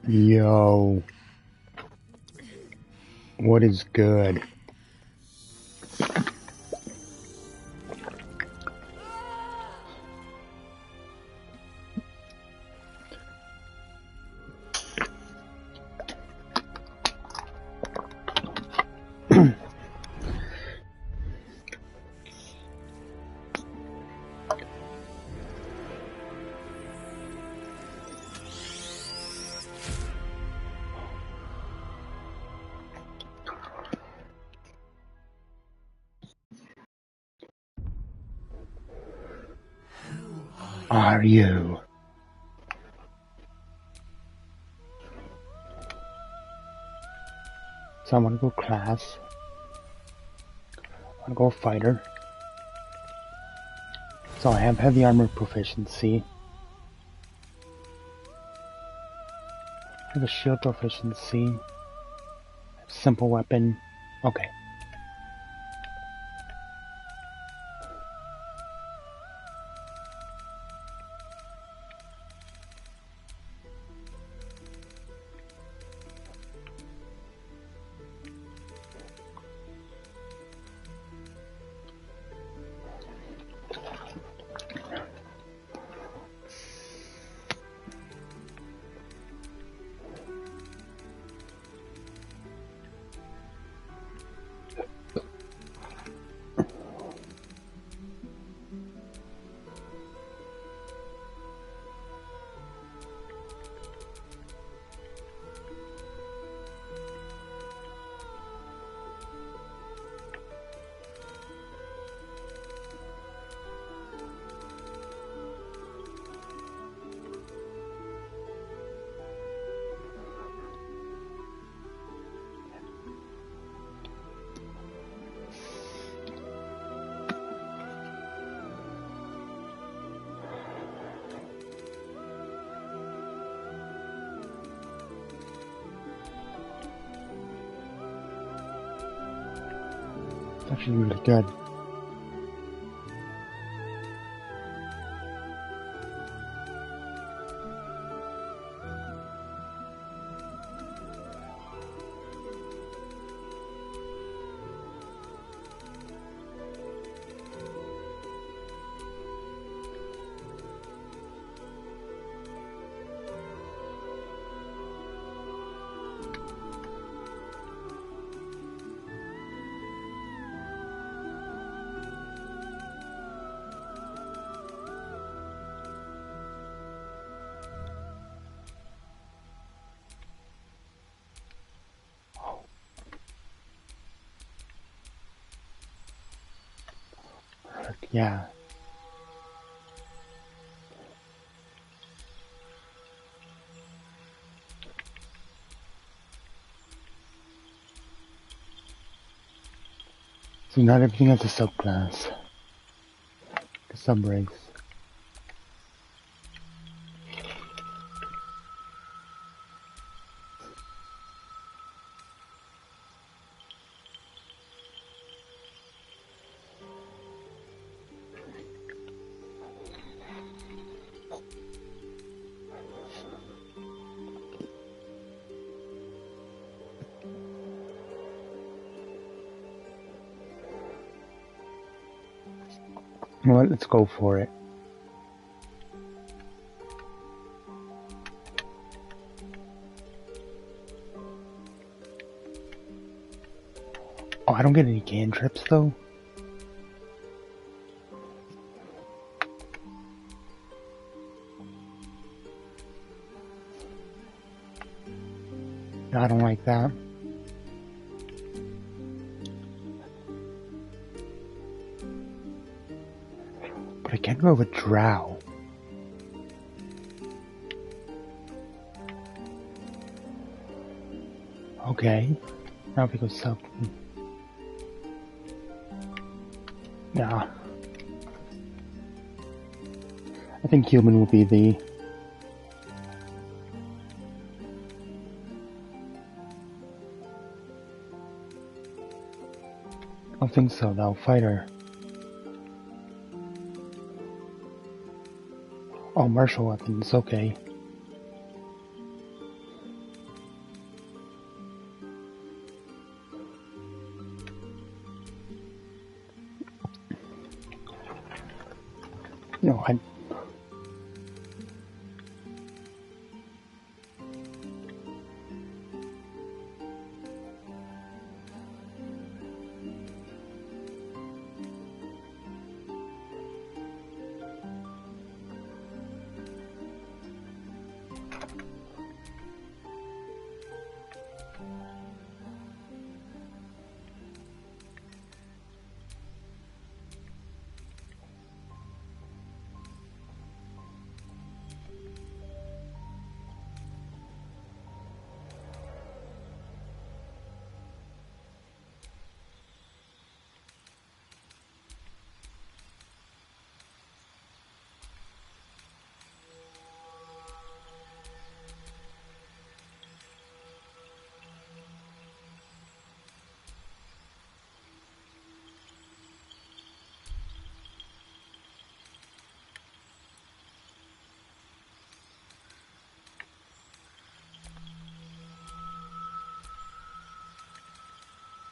Yo, what is good? Are you? So I want to go class. I want to go fighter. So I have heavy armor proficiency. I have a shield proficiency. I have simple weapon. Okay. It's actually really good. Yeah. So not everything has a subclass. The subrace. Well, let's go for it. Oh, I don't get any cantrips though. No, I don't like that. But I can go with drow. Okay. Now if we go sub. Nah. I think human will be the... I don't think so though. Fighter. Oh, martial weapons. Okay. No, I...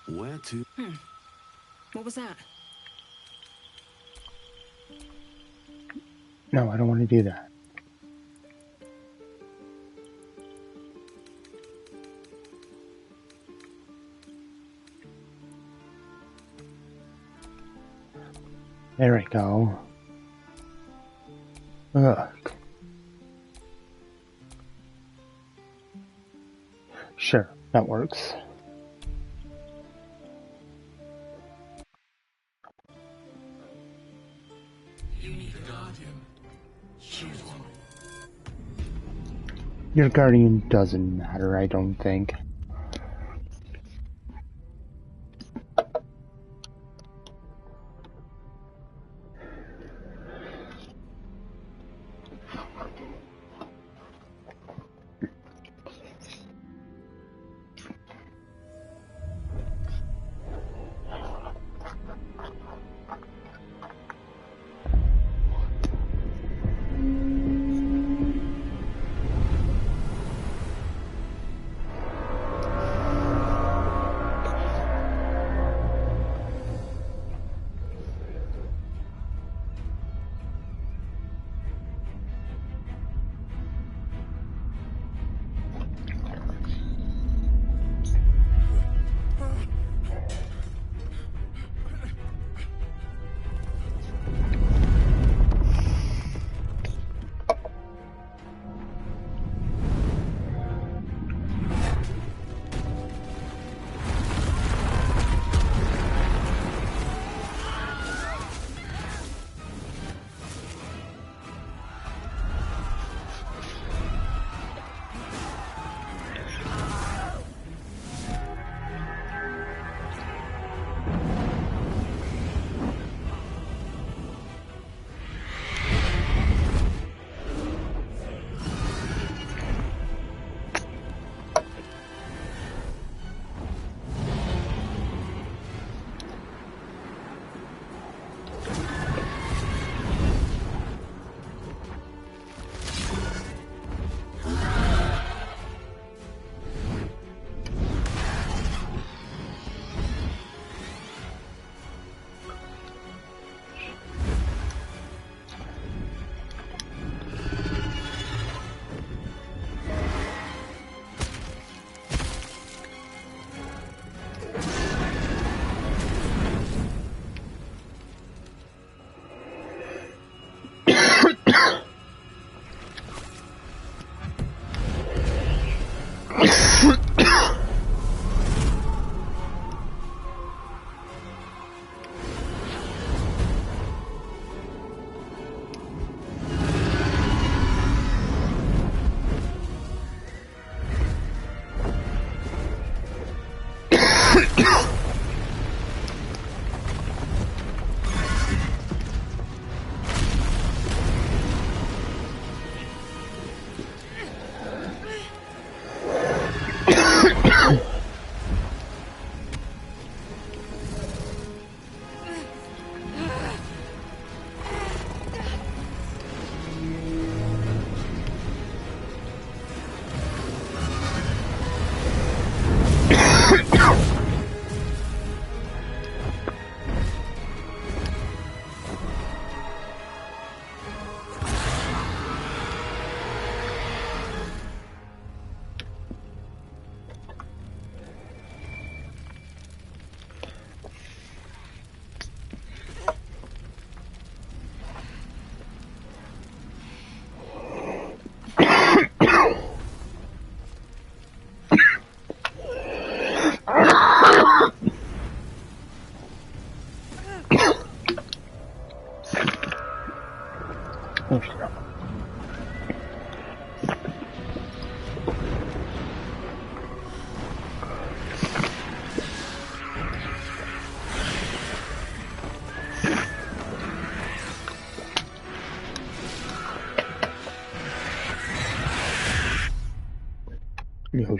Where to? What was that? No, I don't want to do that. There we go. Ugh. Sure, that works. You need a guardian. Choose one. Your guardian doesn't matter, I don't think.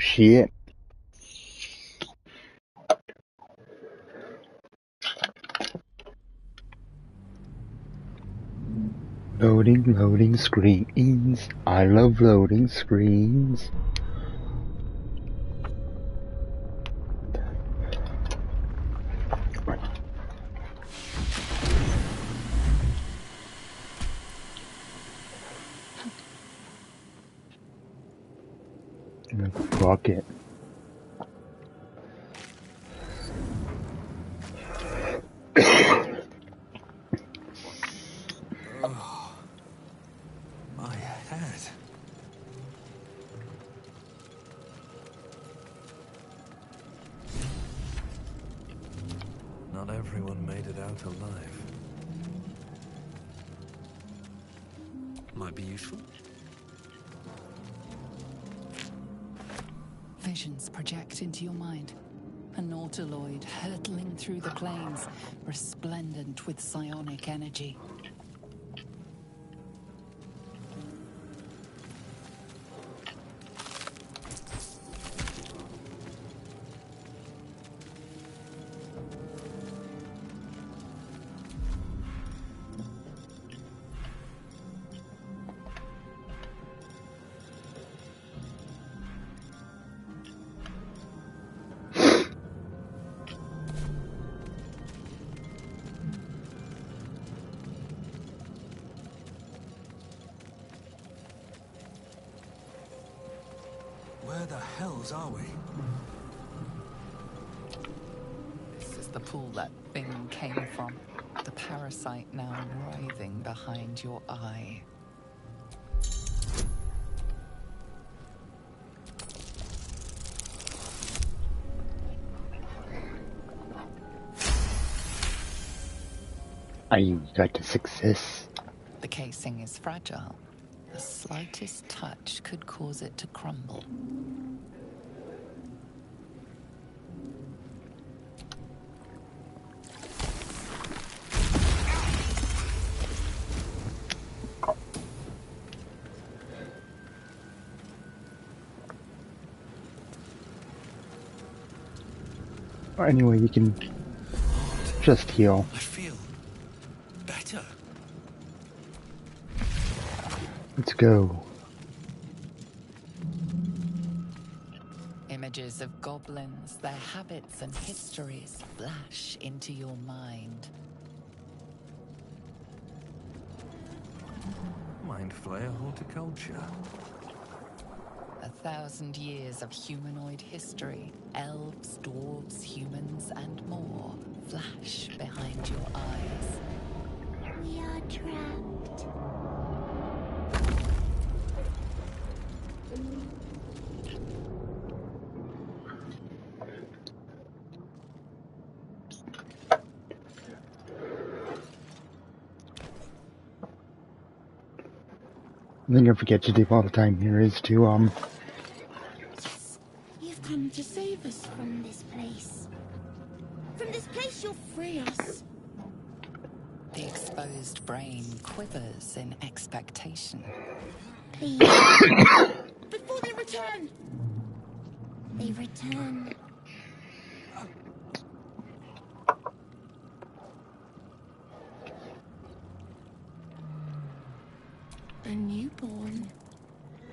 shit. Loading screens. I love loading screens. Fuck it. Oh, my head. Not everyone made it out alive. Might be useful. Visions project into your mind. A nautiloid hurtling through the plains, resplendent with psionic energy. Where the hells are we? This is the pool that thing came from. The parasite now writhing behind your eye. I got a success. The casing is fragile. The slightest touch could cause it to crumble. Anyway, you can just heal. I feel better. Let's go. Images of goblins, their habits and histories flash into your mind. Mind flayer horticulture. 1,000 years of humanoid history, elves, dwarves, humans, and more flash behind your eyes. We are trapped. The thing I forget to do all the time here is to, Yes, you've come to save us from this place. From this place, you'll free us. The exposed brain quivers in expectation. Please. Before they return. They return. A newborn.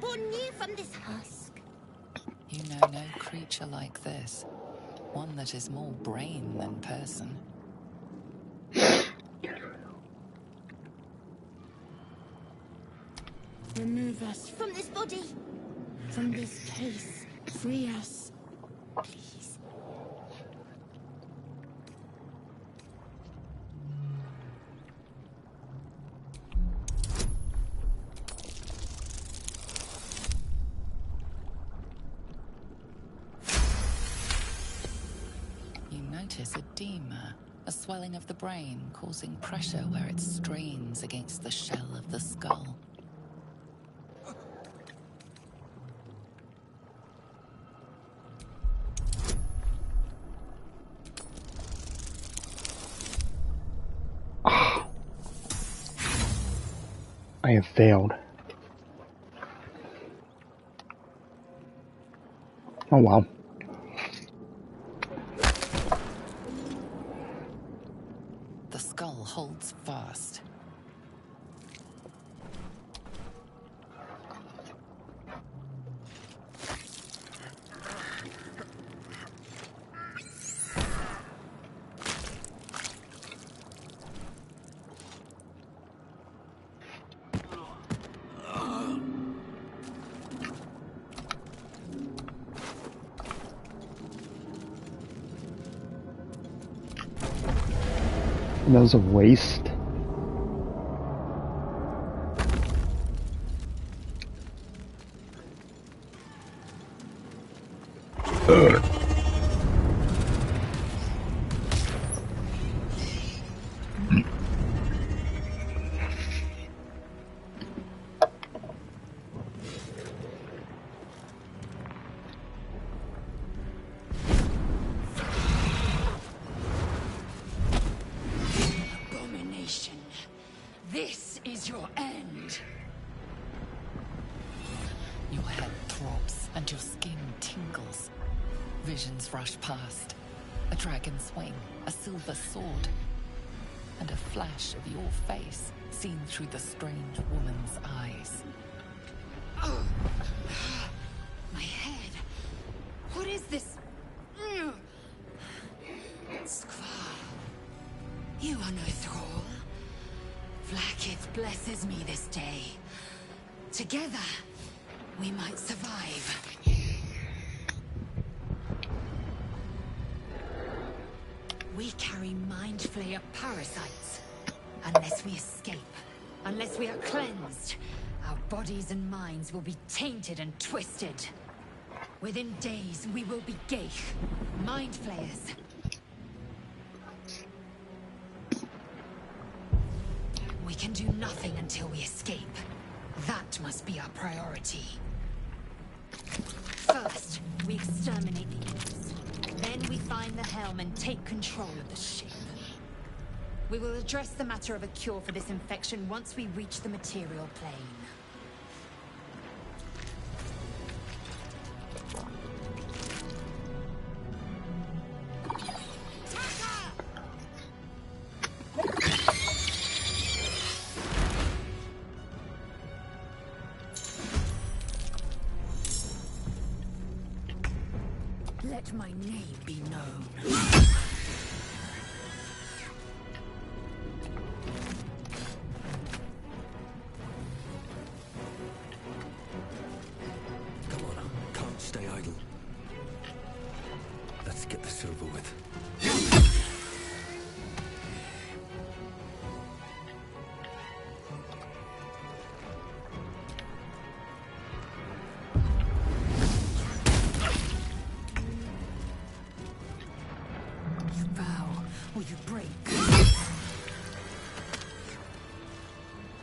Born new from this husk. You know no creature like this. One that is more brain than person. Remove us from this body. From this place. Free us. Please. You notice edema, a swelling of the brain causing pressure where it strains against the shell of the skull. I have failed. Oh wow. The skull holds fast. Those of waste. Abomination. This is your end. Your head throbs and your skin tingles. Visions rush past. A dragon's wing, a silver sword, and a flash of your face seen through the strange woman's eyes. My head. What is this? Squall. You are no thrall. Vlaakith blesses me this day. Together, we might survive. We carry Mind Flayer parasites. Unless we escape, unless we are cleansed, our bodies and minds will be tainted and twisted. Within days, we will be Geich, Mind Flayers. We can do nothing until we escape. That must be our priority. First, we exterminate the imps. Then we find the helm and take control of the ship. We will address the matter of a cure for this infection once we reach the material plane. Let my name be known. Come on, can't stay idle. Let's get this over with. You bow, or you break.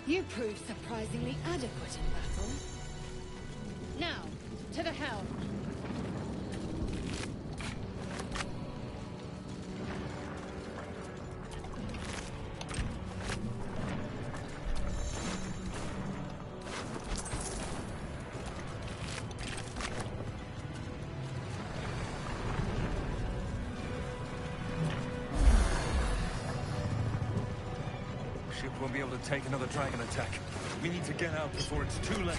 You proved surprisingly adequate in battle. Now, to the helm. Ship won't be able to take another dragon attack. We need to get out before it's too late.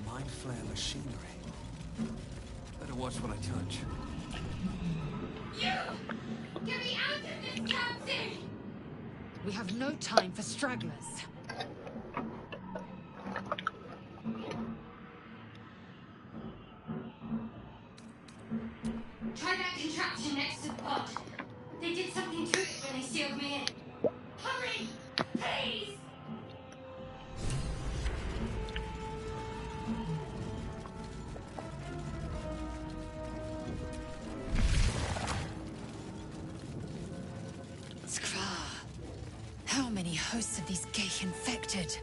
Mind Flayer machinery. Better watch what I touch. You! Get me out of this damn thing! We have no time for stragglers. Try that contraption next to the pod. They did something to it when they sealed me in. Hurry! Please! hosts of these gay infected.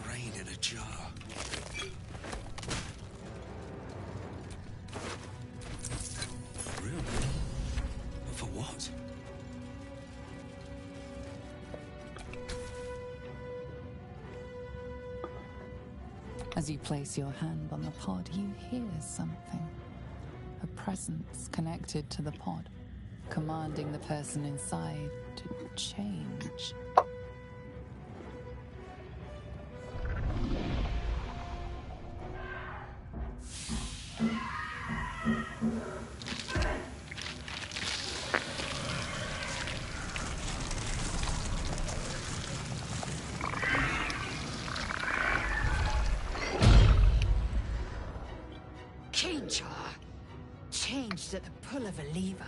Brain in a jar. Room? For what? As you place your hand on the pod, you hear something. A presence connected to the pod, commanding the person inside to change. Changed at the pull of a lever.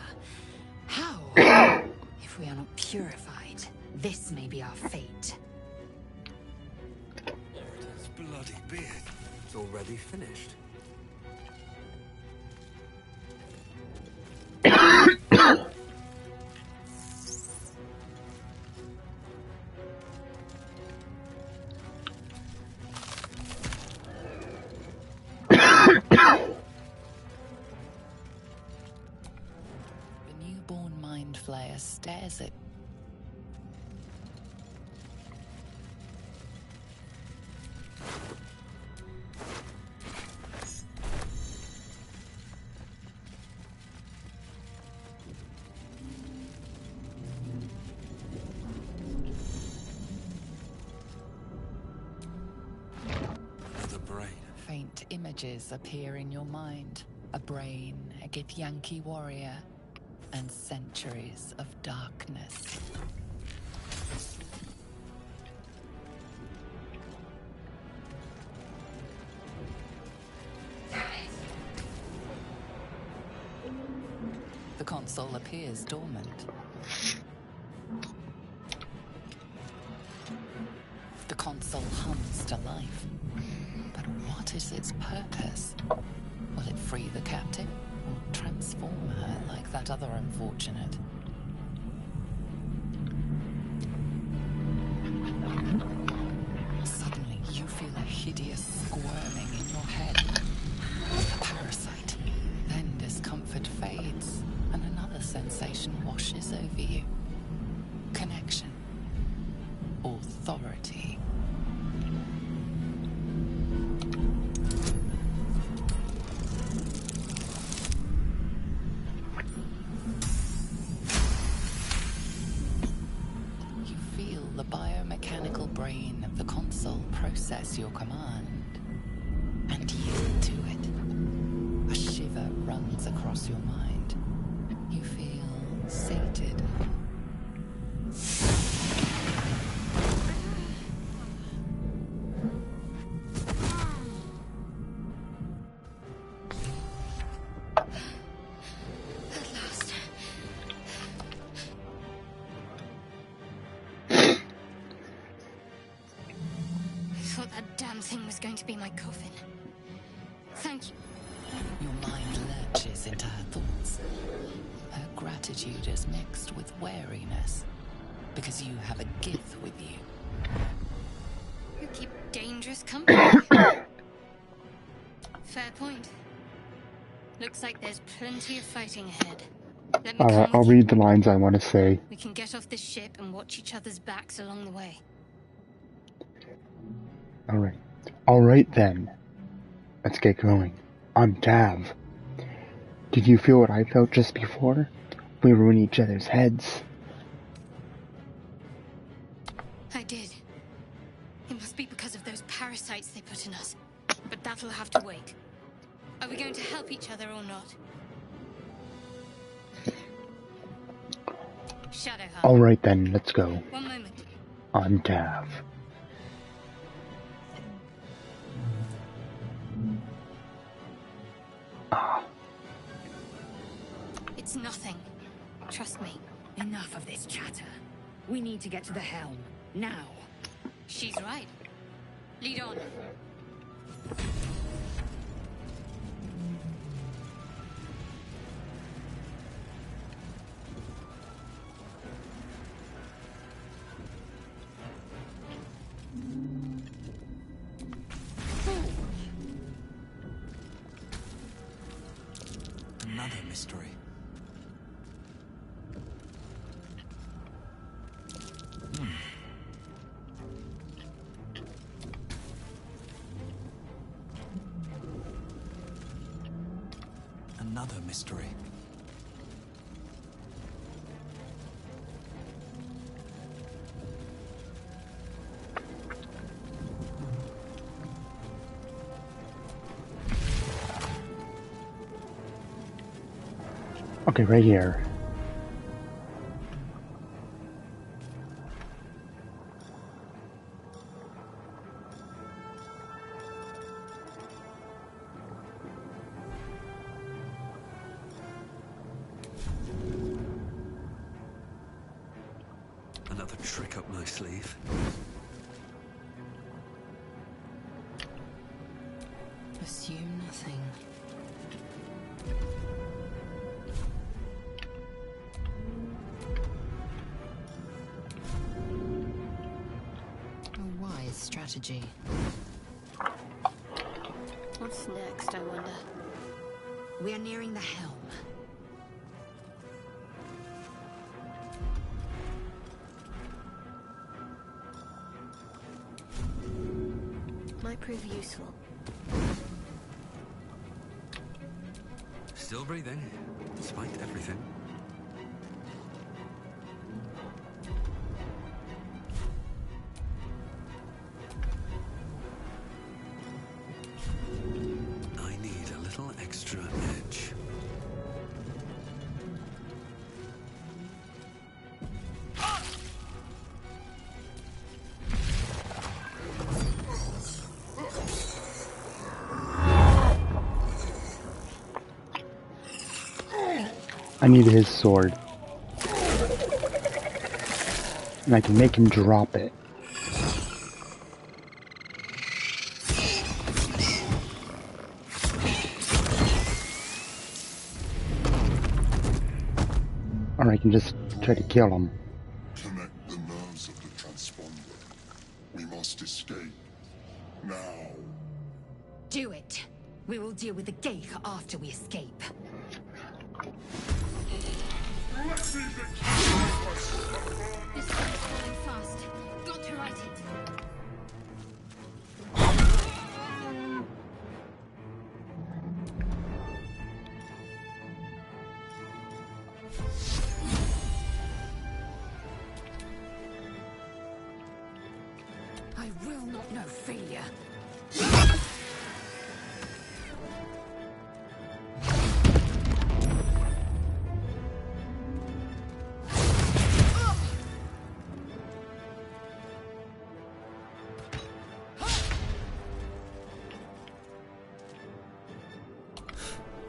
How? If we are not purified, this may be our fate. This bloody beard. It's already finished. Flayer stares at the brain. Faint images appear in your mind. A brain, a Githyanki warrior, and centuries of darkness. The console appears dormant. The console hums to life. But what is its purpose? Will it free the captive? Or transform her like that other unfortunate? Suddenly, you feel a hideous squirming in your head. A parasite. Then discomfort fades, and another sensation washes over you. Connection. Authority. Process your command and yield to it. A shiver runs across your mind. You feel sated. At last. I thought that damn thing was going to be my coffin. Thank you. Your mind lurches into her thoughts. Her gratitude is mixed with wariness, because you have a gift with you. You keep dangerous company. Fair point. Looks like there's plenty of fighting ahead. Let me come I'll with read the lines I want to say. We can get off this ship and watch each other's backs along the way. Alright. Alright then. Let's get going. I'm Tav. Did you feel what I felt just before? We were in each other's heads. I did. It must be because of those parasites they put in us. But that'll have to wait. Are we going to help each other or not? Shadowheart. Alright then, let's go. One moment. I'm Tav. It's nothing. Trust me. Enough of this chatter. We need to get to the helm. Now. She's right. Lead on. Another mystery. Another mystery. Okay, right here. Another trick up my sleeve. Assume nothing. A wise strategy. What's next, I wonder? We are nearing the helm. Might prove useful. Still breathing, despite everything. I need a little extra edge. I need his sword. And I can make him drop it. Or I can just try to kill him. Connect the nerves of the transponder. We must escape. Now. Do it. We will deal with the gate after we escape. This one's falling fast. Got to right it. I will not know failure.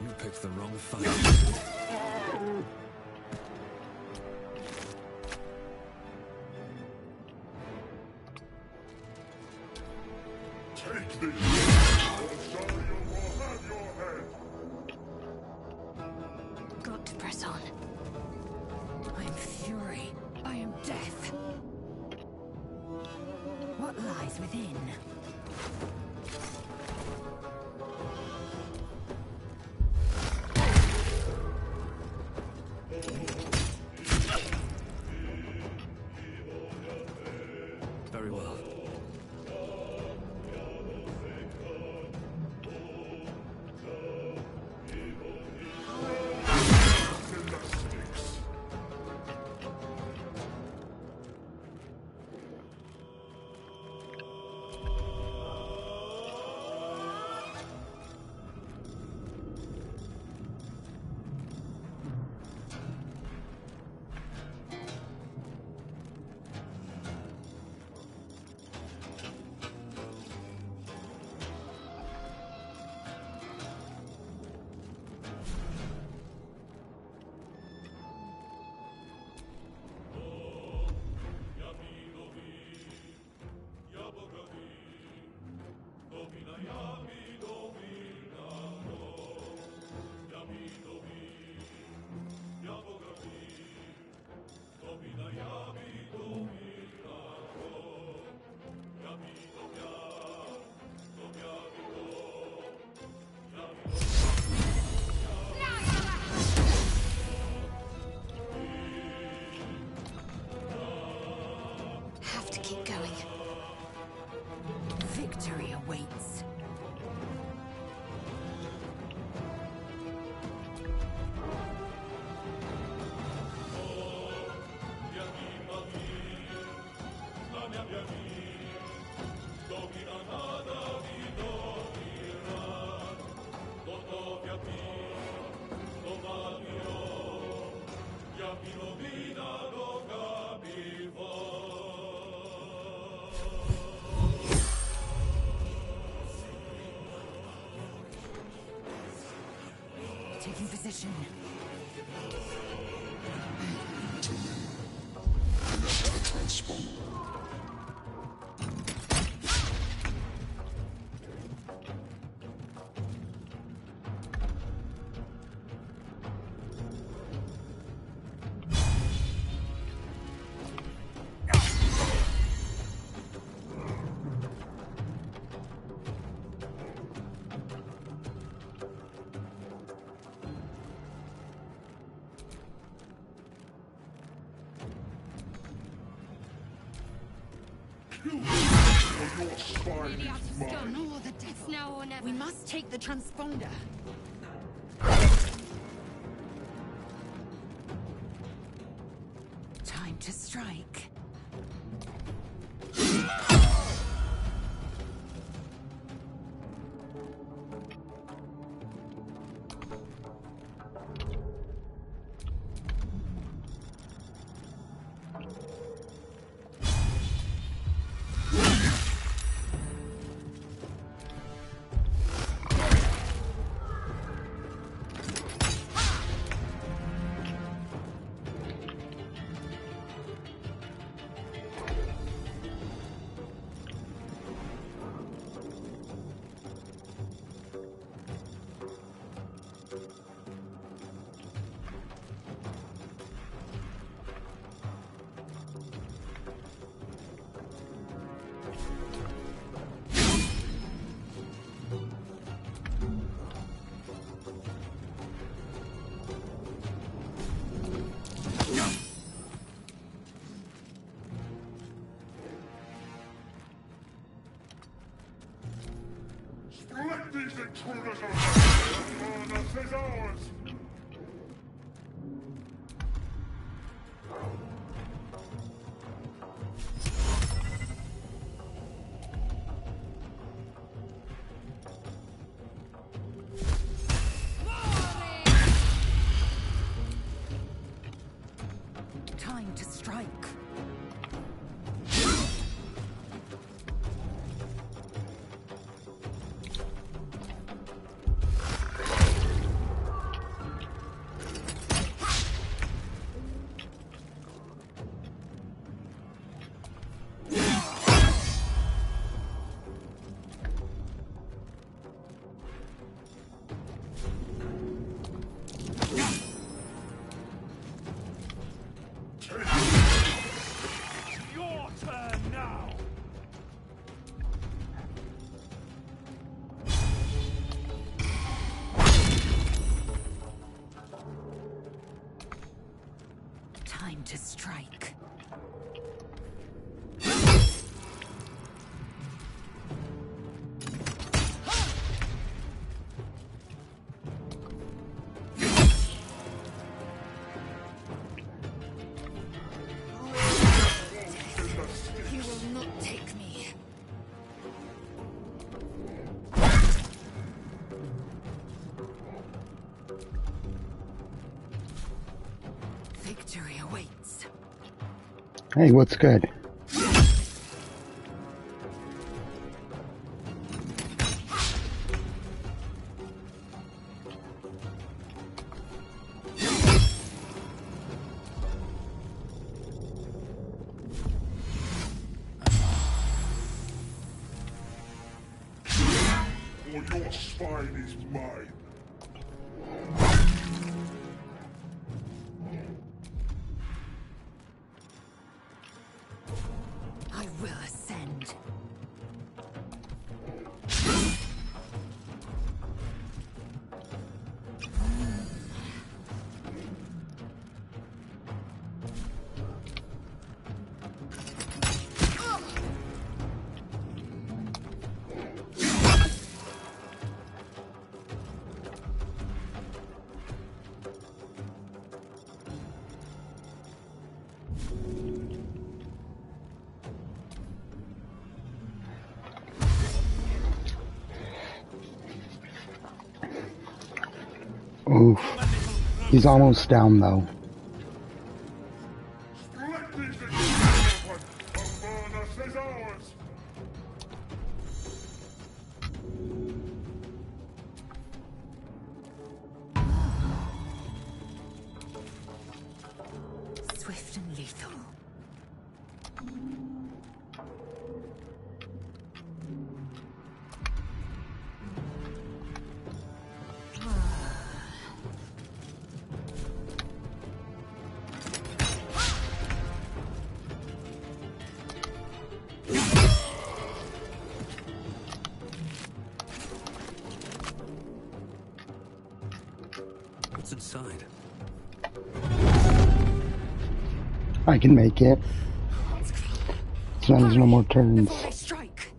You picked the wrong fight. Take this. Or Sharia will have your head. Got to press on. I am fury. I am death. What lies within? Very well. Gymnastics. Taking position. To me. Connect the transponder. Really out of scope. No, the death now or never. We must take the transponder. Time to strike. Let these intruders alone! This is ours! Time to strike. Your turn now! Time to strike. You will not take me. Victory awaits. Hey, what's good? Or your spine is mine. I will ascend. Oof. He's almost down though. Let these intruders alone! This is ours! Swift and lethal. What's inside? I can make it. As long as no more turns. Before they strike.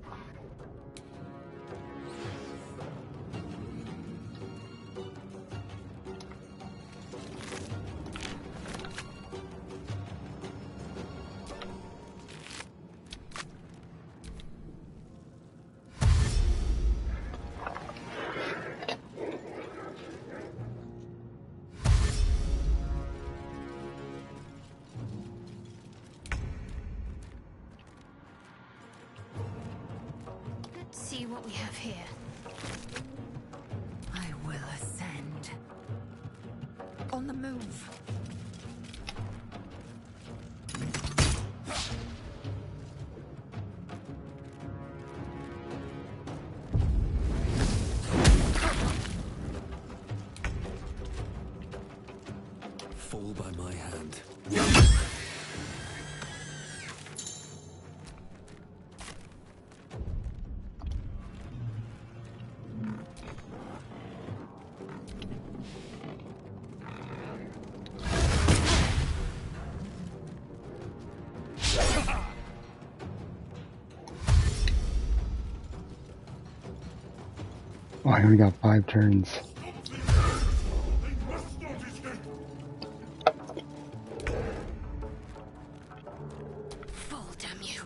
Let's see what we have here. I will ascend. On the move. Fall by my hand. Oh, I only got 5 turns. Fall, damn you.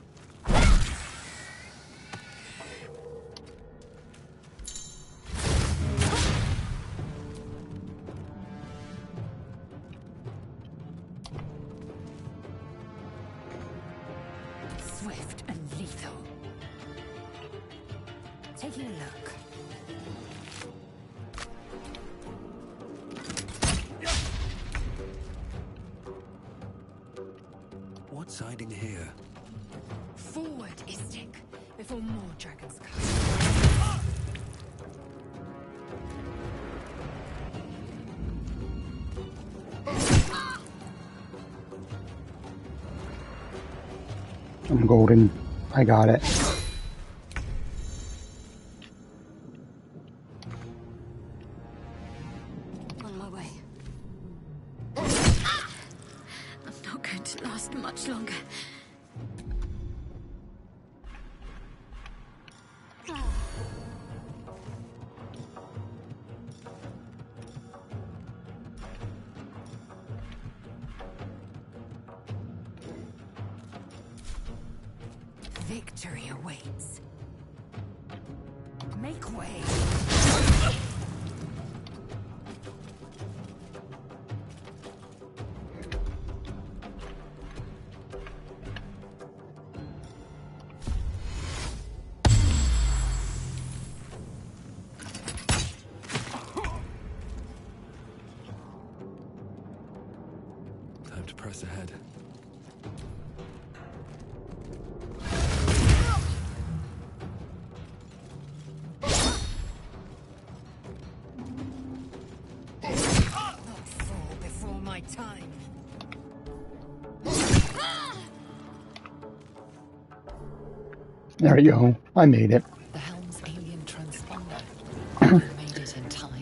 Swift and lethal. Taking a look. What's hiding here? Forward, Istik, before more dragons come. I'm golden. I got it. On my way. I'm not going to last much longer. Victory awaits. Make way. Time to press ahead. Not fall before my time. There we go. I made it. The helm's alien transponder. You made it in time.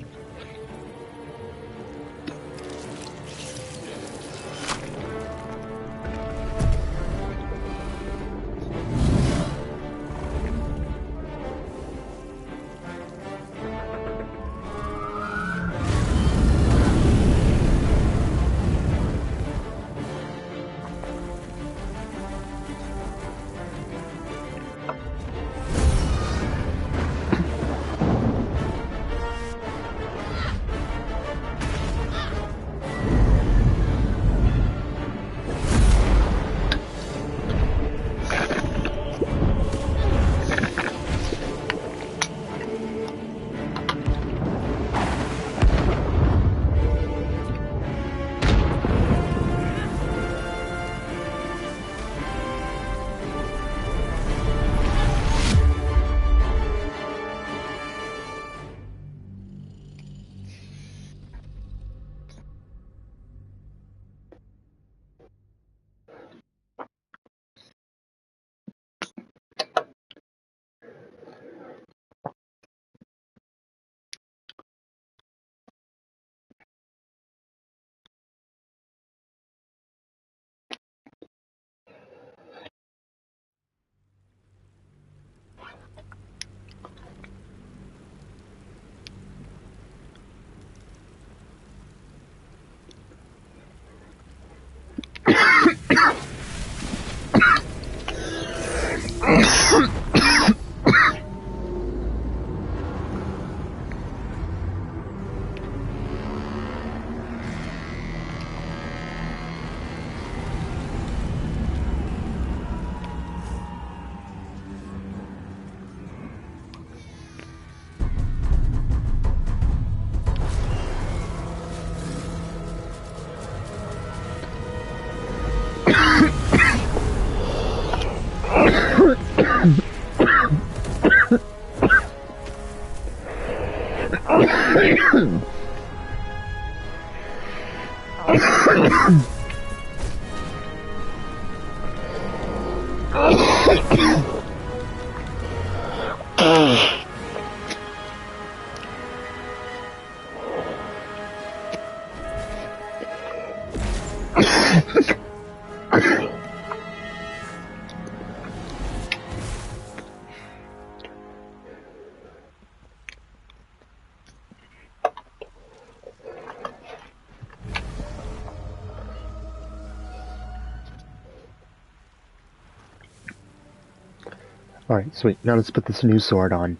Alright, sweet. Now let's put this new sword on.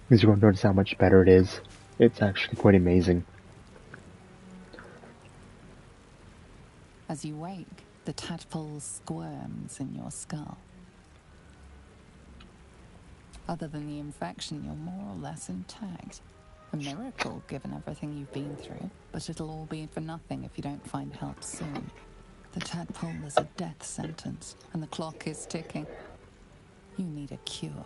Because you're going to notice how much better it is. It's actually quite amazing. As you wake, the tadpole squirms in your skull. Other than the infection, you're more or less intact. A miracle, given everything you've been through, but it'll all be for nothing if you don't find help soon. The tadpole is a death sentence, and the clock is ticking. You need a cure.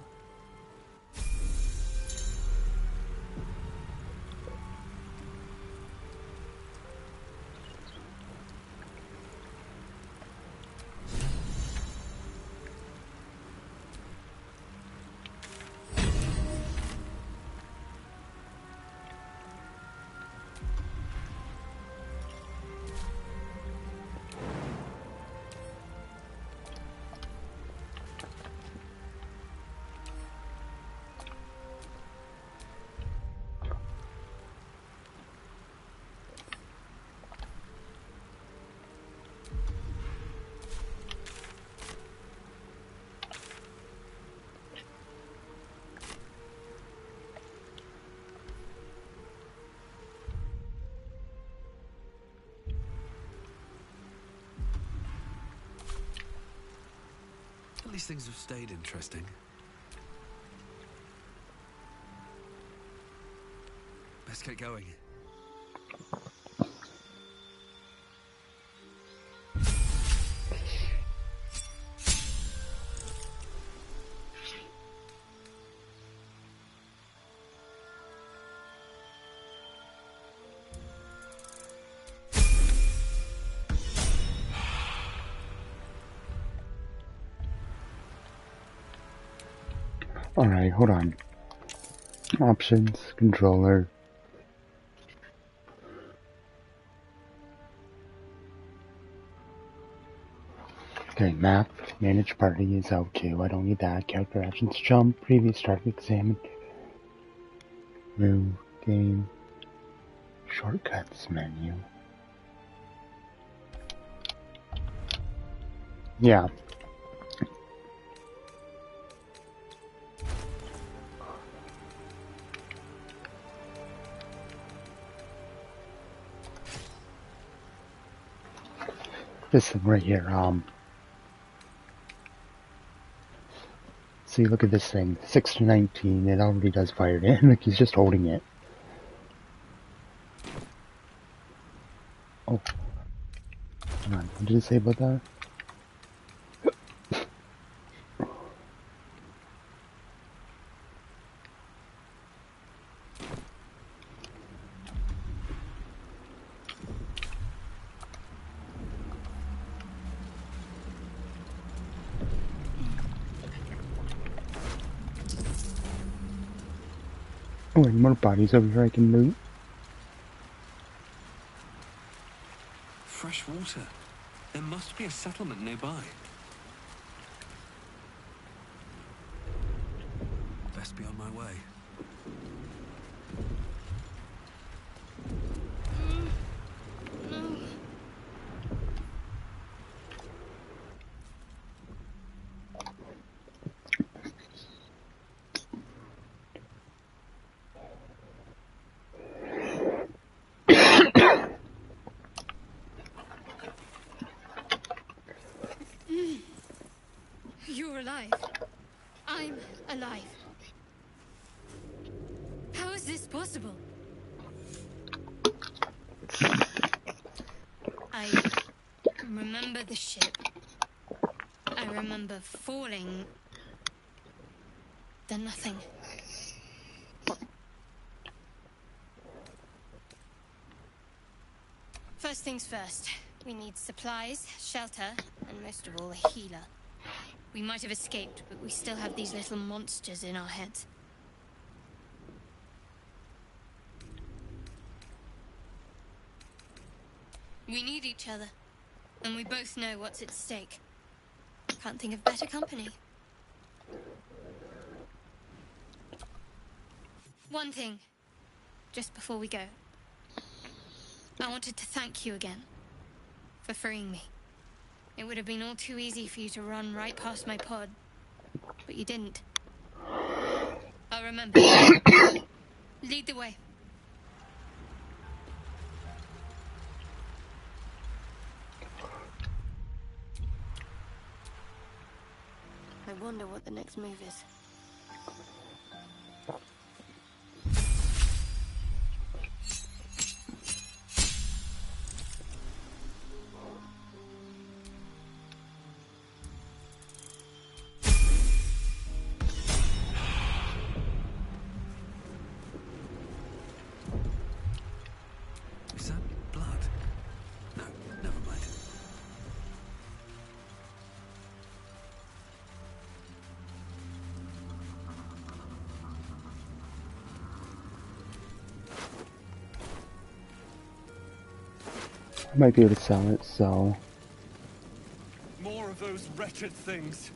At least things have stayed interesting. Best get going. Alright, hold on. Options, controller. Okay, map, manage party is okay. I don't need that. Character actions, jump, previous start, examine, move, game, shortcuts menu. Yeah. This thing right here, see, look at this thing, 6 to 19, it already does fire in, like he's just holding it. Oh. Hold on, what did it say about that? Oh, any more bodies over here I can loot? Fresh water. There must be a settlement nearby. Best be on my way. You're alive. I'm alive. How is this possible? I remember the ship. I remember falling. Then nothing. First things first. We need supplies, shelter, and most of all, a healer. We might have escaped, but we still have these little monsters in our heads. We need each other, and we both know what's at stake. Can't think of better company. One thing, just before we go. I wanted to thank you again for freeing me. It would have been all too easy for you to run right past my pod, but you didn't. I'll remember. Lead the way. I wonder what the next move is. Is that blood? No, never mind. I might be able to sell it, so... More of those wretched things.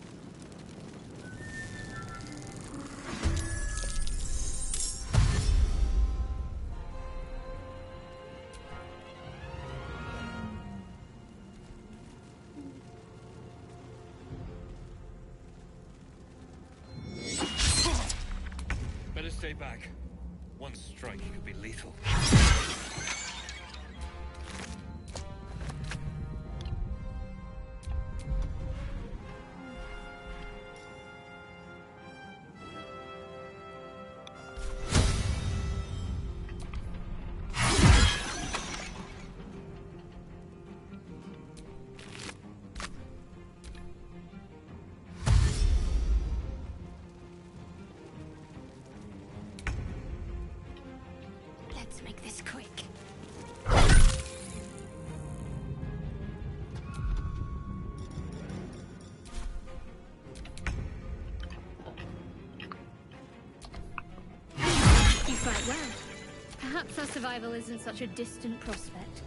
Better stay back. One strike could be lethal. Let's make this quick. You fight well. Perhaps our survival isn't such a distant prospect.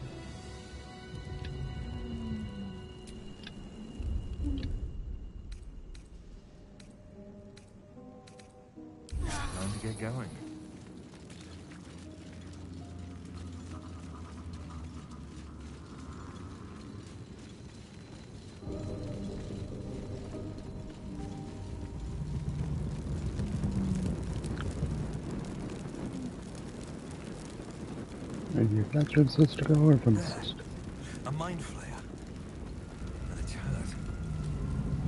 Time to get going. Maybe if that's where I'm supposed to go, or if I'm supposed to... A mind flayer. And it's hurt.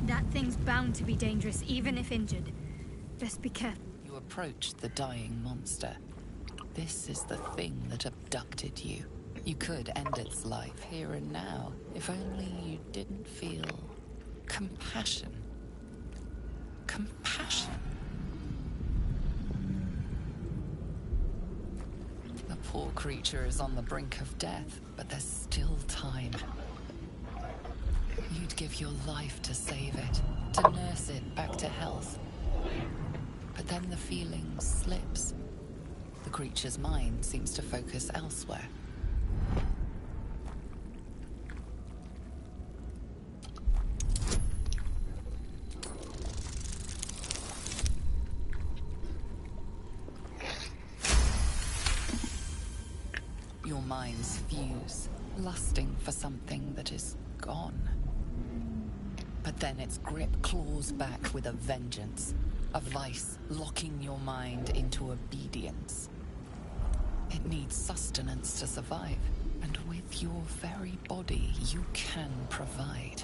That thing's bound to be dangerous, even if injured. Just be careful. You approach the dying monster. This is the thing that abducted you. You could end its life here and now, if only you didn't feel compassion. Compassion. The poor creature is on the brink of death, but there's still time. You'd give your life to save it, to nurse it back to health. But then the feeling slips. The creature's mind seems to focus elsewhere. Your minds fuse, lusting for something that is gone. But then its grip claws back with a vengeance, a vice locking your mind into obedience. It needs sustenance to survive, and with your very body, you can provide.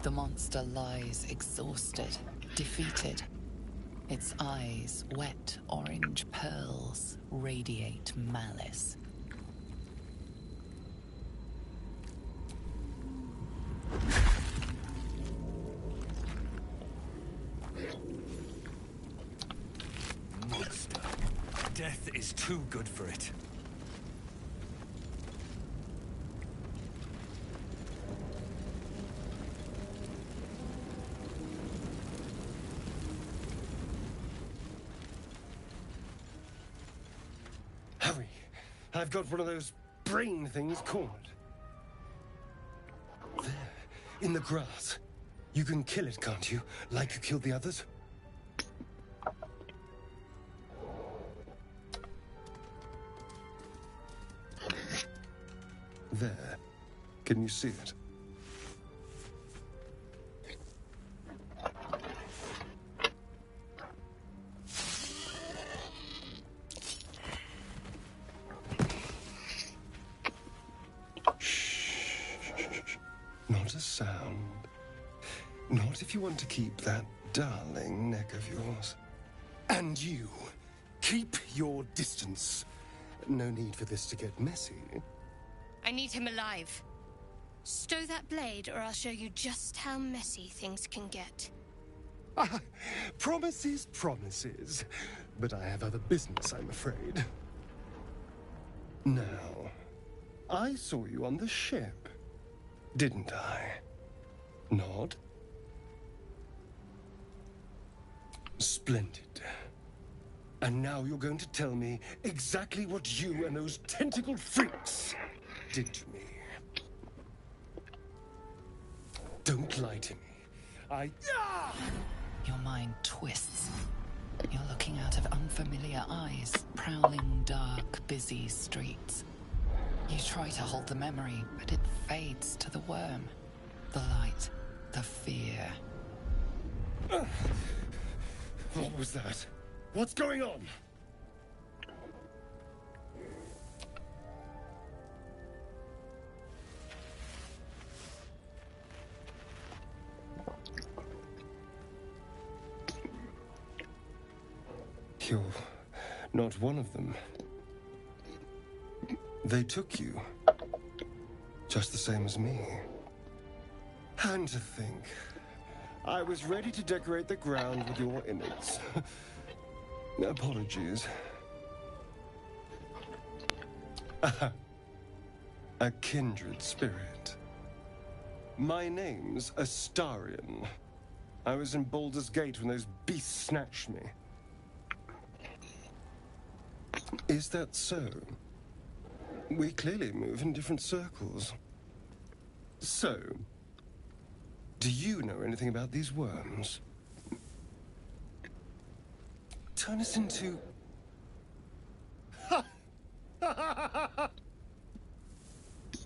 The monster lies exhausted, defeated. Its eyes, wet orange pearls, radiate malice. Monster. Death is too good for it. Hurry! I've got one of those brain things cornered. There, in the grass. You can kill it, can't you? Like you killed the others? There. Can you see it? Not a sound. Not if you want to keep that darling neck of yours. And you, keep your distance. No need for this to get messy. I need him alive. Stow that blade, or I'll show you just how messy things can get. Promises, promises. But I have other business, I'm afraid. Now, I saw you on the ship, didn't I? Nod? Splendid. And now you're going to tell me exactly what you and those tentacled freaks did to me. Don't lie to me. Your mind twists. You're looking out of unfamiliar eyes, prowling dark, busy streets. You try to hold the memory, but it fades to the worm. The light, the fear. What was that? What's going on? You're not one of them. They took you. Just the same as me. And to think, I was ready to decorate the ground with your innards. Apologies. A kindred spirit. My name's Astarion. I was in Baldur's Gate when those beasts snatched me. Is that so? We clearly move in different circles. So, do you know anything about these worms? Turn us into...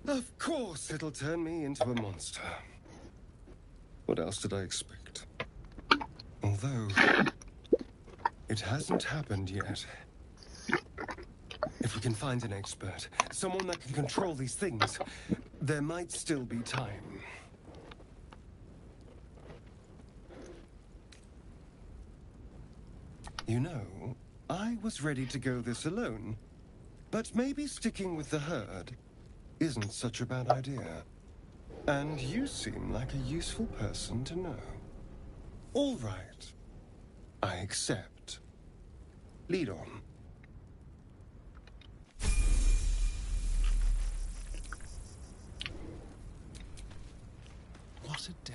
Of course it'll turn me into a monster. What else did I expect? Although, it hasn't happened yet. If we can find an expert, someone that can control these things, there might still be time. You know, I was ready to go this alone, but maybe sticking with the herd isn't such a bad idea. And you seem like a useful person to know. All right. I accept. Lead on. What a day.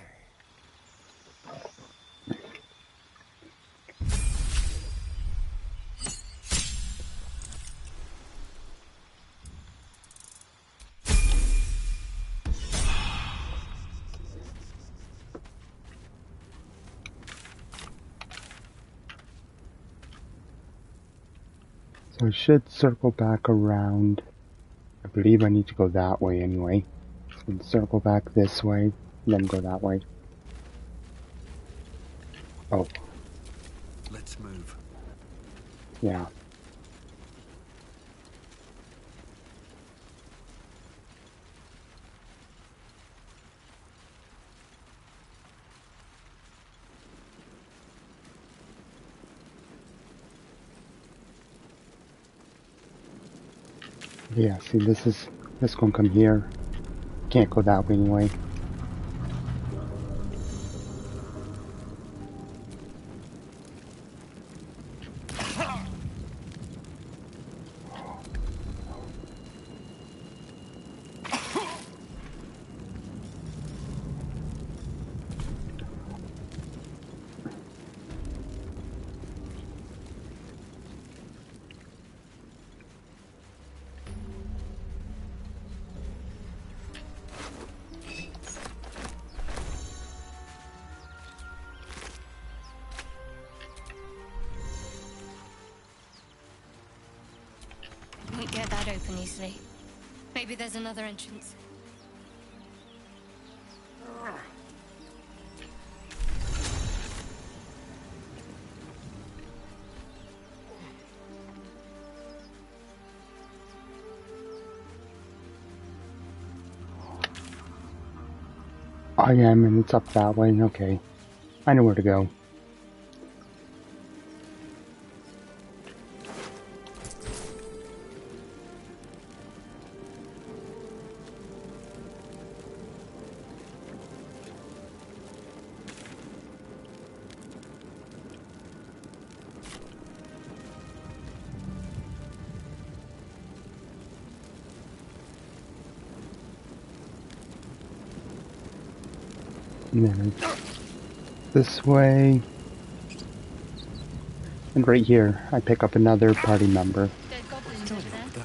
So I should circle back around. I believe I need to go that way anyway. And circle back this way, then go that way. Oh. Let's move. Yeah. Yeah, see, this gonna come here. Can't go that way anyway. Won't get that open easily. Maybe there's another entrance. I am, and it's up that way. Okay. I know where to go. And then this way. And right here, I pick up another party member. Dead goblins over there.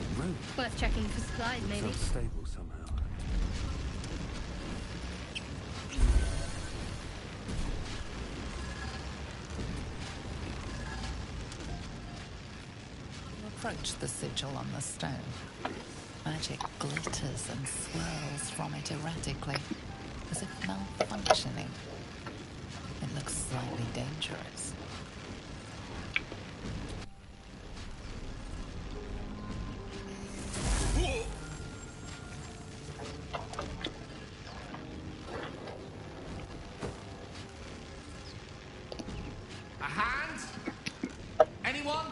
Worth checking for supplies, maybe. Stable somehow. Approach the sigil on the stone. Magic glitters and swirls from it erratically, as if malfunctioning. It looks slightly dangerous. A hand? Anyone?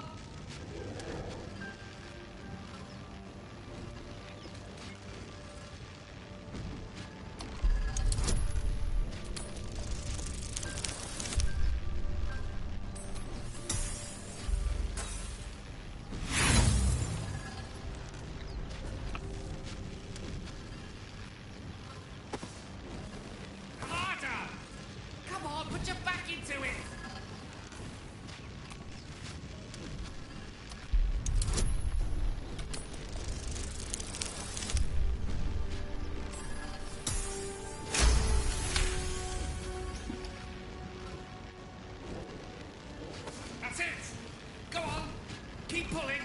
Harder! Come on, put your back into it! That's it! Go on! Keep pulling!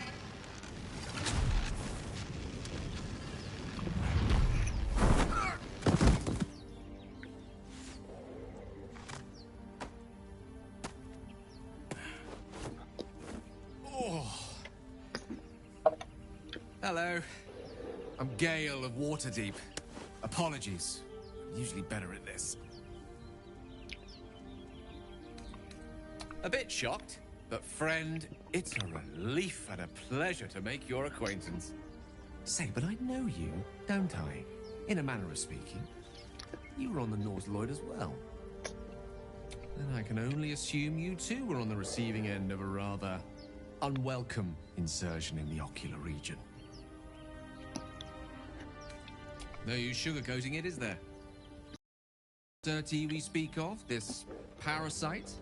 Hello. I'm Gale of Waterdeep. Apologies. I'm usually better at this. A bit shocked, but friend, it's a relief and a pleasure to make your acquaintance. Say, but I know you, don't I? In a manner of speaking. You were on the Norse Lloyd as well. Then I can only assume you too were on the receiving end of a rather unwelcome insertion in the ocular region. No use sugarcoating it, is there? Dirty we speak of, this parasite?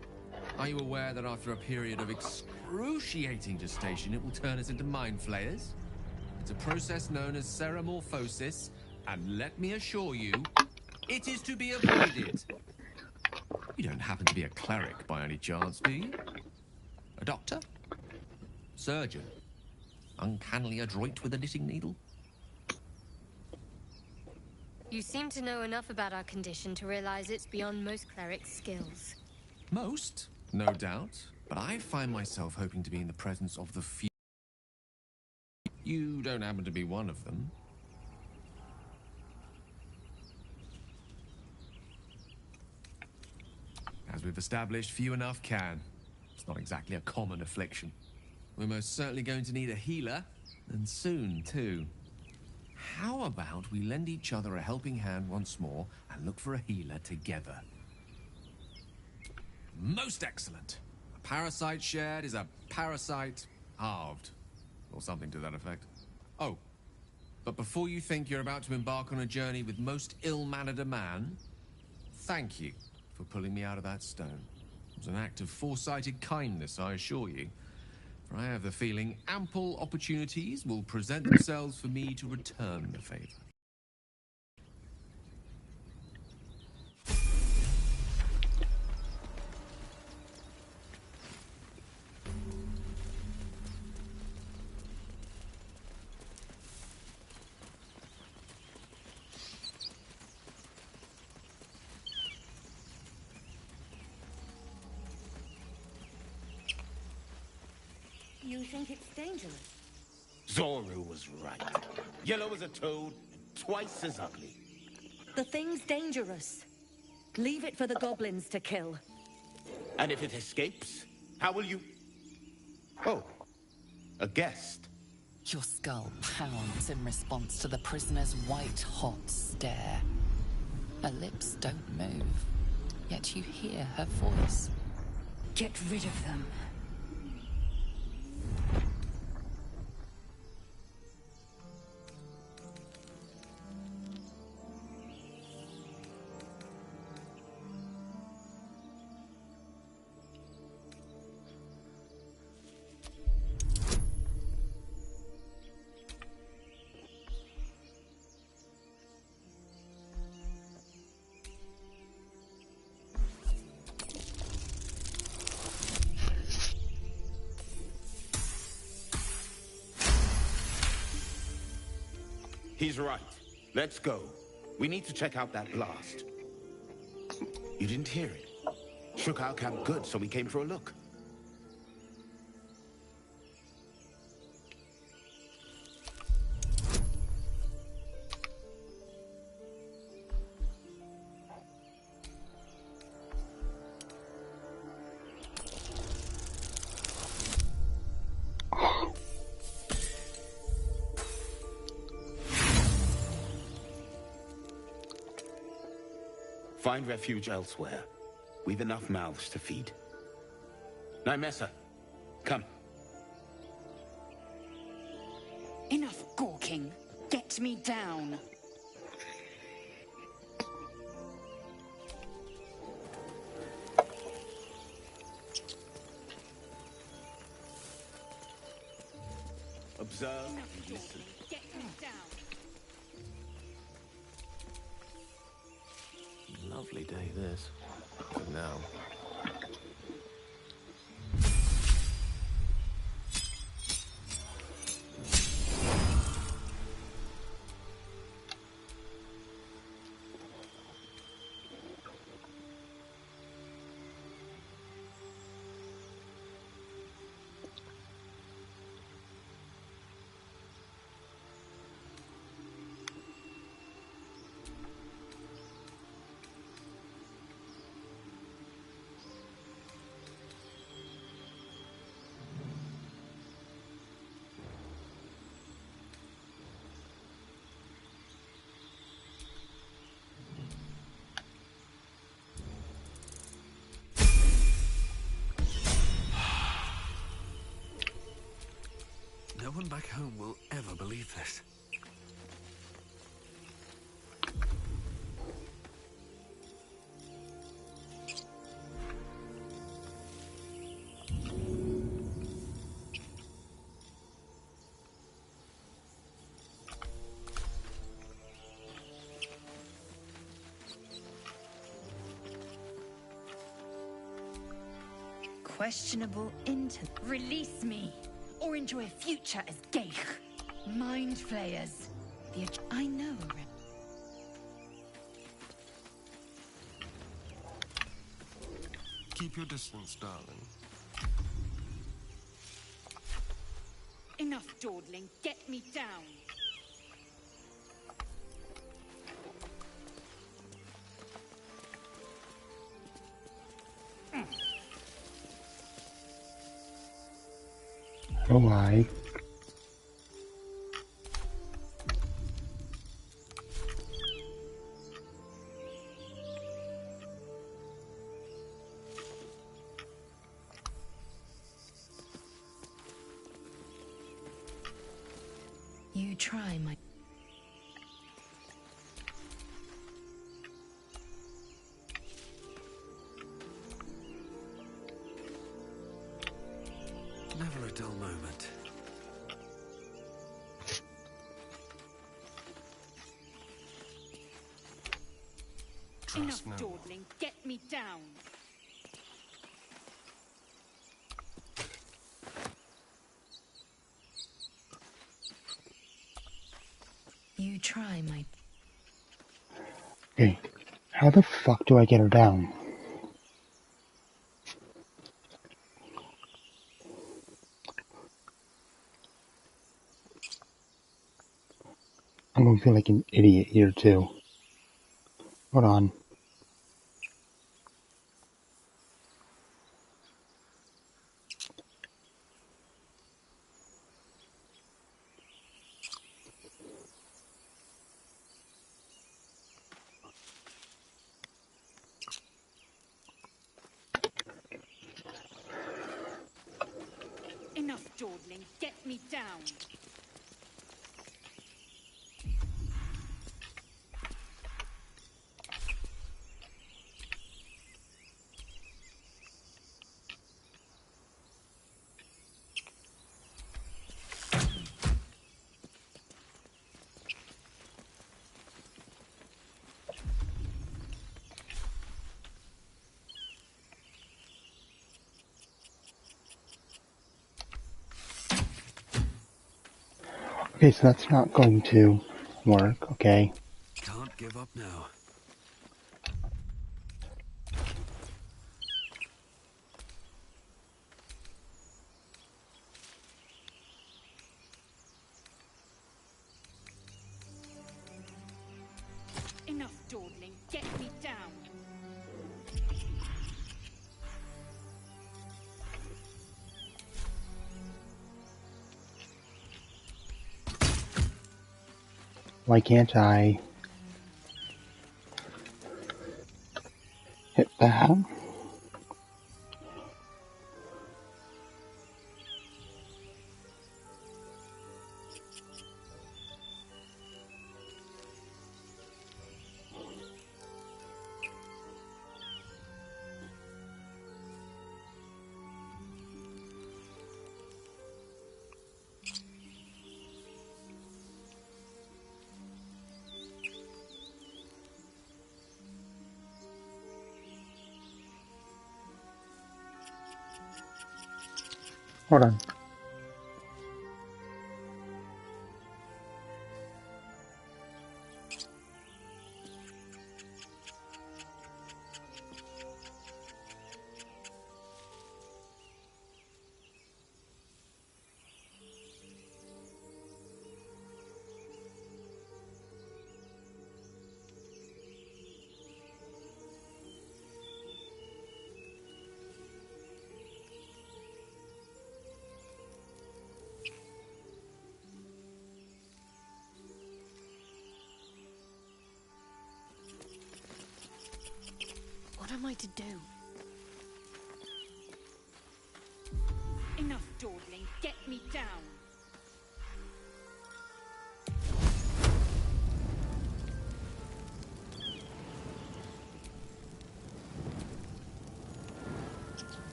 Are you aware that after a period of excruciating gestation, it will turn us into mind flayers? It's a process known as ceremorphosis, and let me assure you, it is to be avoided. You don't happen to be a cleric by any chance, do you? A doctor? Surgeon? Uncannily adroit with a knitting needle? You seem to know enough about our condition to realize it's beyond most clerics' skills. Most, no doubt, but I find myself hoping to be in the presence of the few. You don't happen to be one of them. As we've established, few enough can. It's not exactly a common affliction. We're most certainly going to need a healer, and soon, too. How about we lend each other a helping hand once more and look for a healer together? Most excellent. A parasite shared is a parasite halved. Or something to that effect. Oh, but before you think you're about to embark on a journey with most ill-mannered a man, thank you for pulling me out of that stone. It was an act of foresighted kindness, I assure you. For I have the feeling ample opportunities will present themselves for me to return the favor. You think it's dangerous? Zoru was right. Yellow as a toad, and twice as ugly. The thing's dangerous. Leave it for the goblins to kill. And if it escapes, how will you... Oh, a guest. Your skull pounds in response to the prisoner's white-hot stare. Her lips don't move, yet you hear her voice. Get rid of them. He's right. Let's go. We need to check out that blast. You didn't hear it? Shook our camp good, so we came for a look. Find refuge elsewhere. We've enough mouths to feed. Nymessa, come. Enough gawking. Get me down. Observe and listen. Get me down. Lovely day, this. For now. No one back home will ever believe this. Questionable Release me, or enjoy a future as Geich. Mind flayers. I know. Keep your distance, darling. Enough dawdling. Get me down. Oh, I. You try, my... Never a dull moment. Enough dawdling. Get me down. You try, my... Okay, how the fuck do I get her down? I'm gonna feel like an idiot here too. Hold on. Enough dawdling. Get me down. Okay, so that's not going to work, okay? Can't give up now. Enough dawdling. Get me down. Why can't I hit that? Hold on. What am I to do? Enough dawdling. Get me down.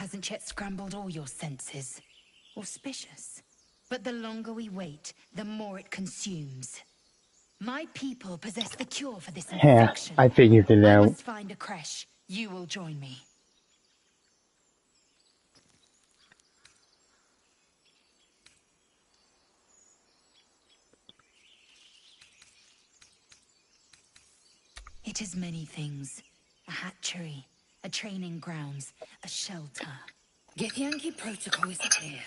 hasn't yet scrambled all your senses. Auspicious. But the longer we wait, the more it consumes. My people possess the cure for this Yeah, infection. I figured it I out. must find a creche. You will join me. It is many things. A hatchery, a training grounds, a shelter. Githyanki protocol is clear.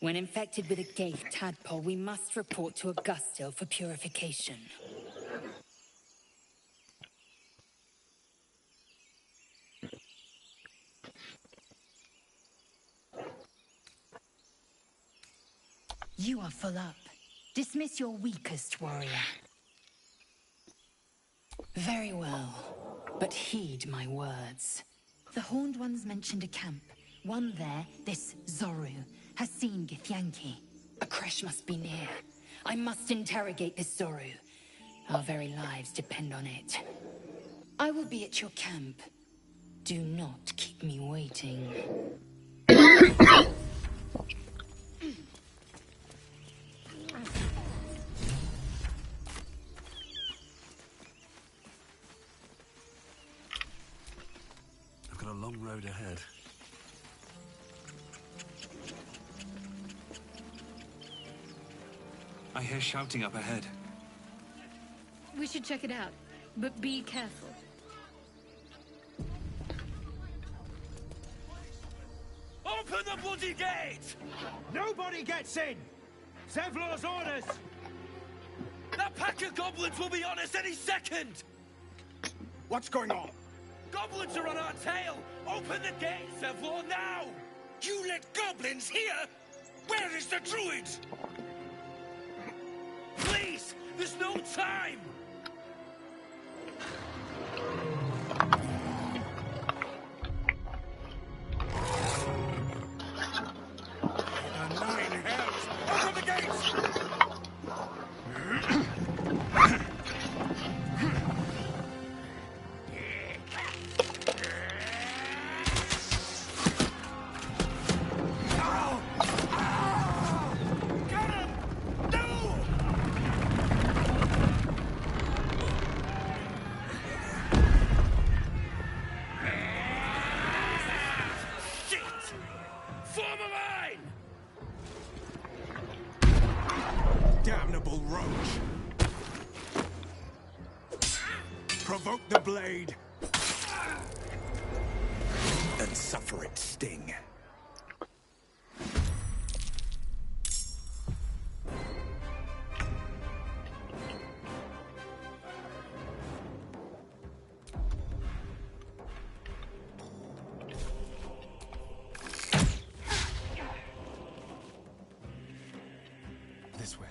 When infected with a Gaith tadpole, we must report to Augustil for purification. You are full up. Dismiss your weakest warrior. Very well, but heed my words. The Horned Ones mentioned a camp. One there, this Zoru, has seen Githyanki. A creche must be near. I must interrogate this Zoru. Our very lives depend on it. I will be at your camp. Do not keep me waiting. I've got a long road ahead. I hear shouting up ahead. We should check it out, but be careful. Open the bloody gate! Nobody gets in! Zevlor's orders! That pack of goblins will be on us any second! What's going on? Goblins are on our tail! Open the gate, Zevlor, now! You let goblins here? Where is the druid? Please! There's no time! The nine hells! Open the gates! Damnable roach! Provoke the blade and suffer its sting. This way.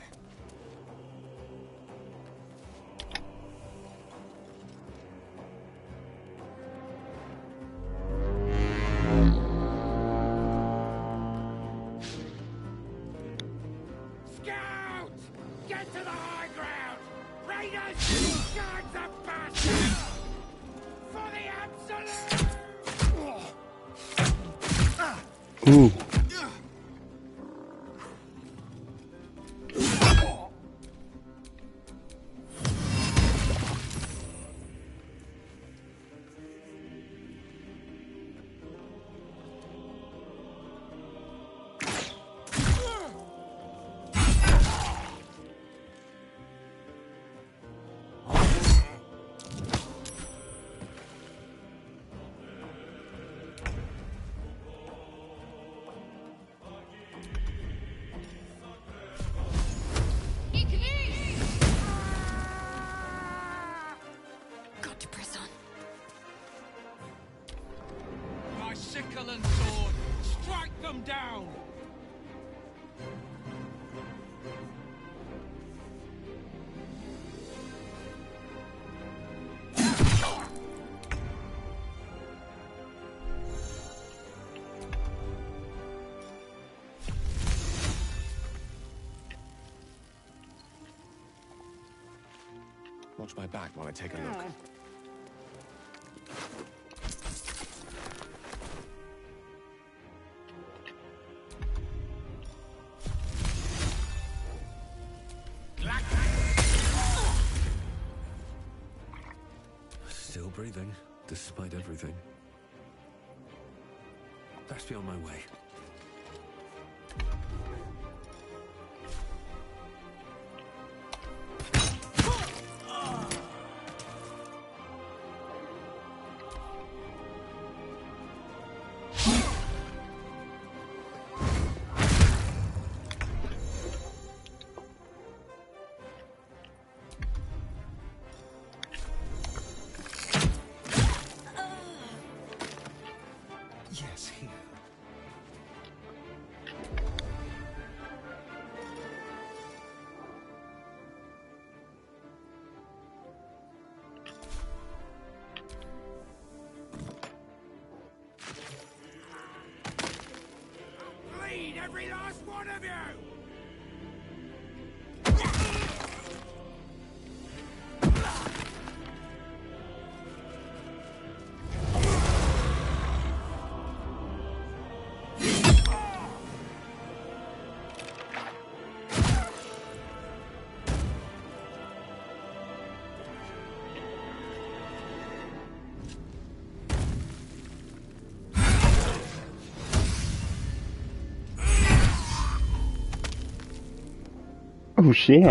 Scouts! Get to the high ground! Raiders! Guard the bastards! For the absolute! Ooh. Got to press on. My sickle and sword! Strike them down! Watch my back while I take a look. breathing, despite everything. Best be on my way. Yes, here. Bleed, every last one of you! Oh shit.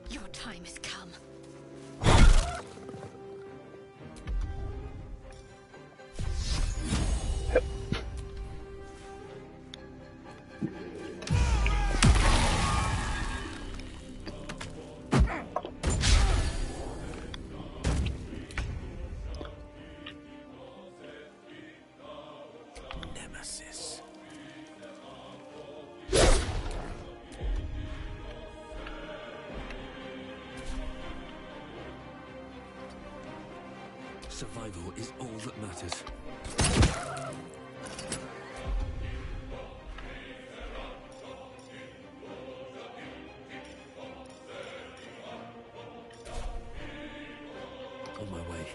Your time has come. Nemesis. Survival is all that matters. On my way.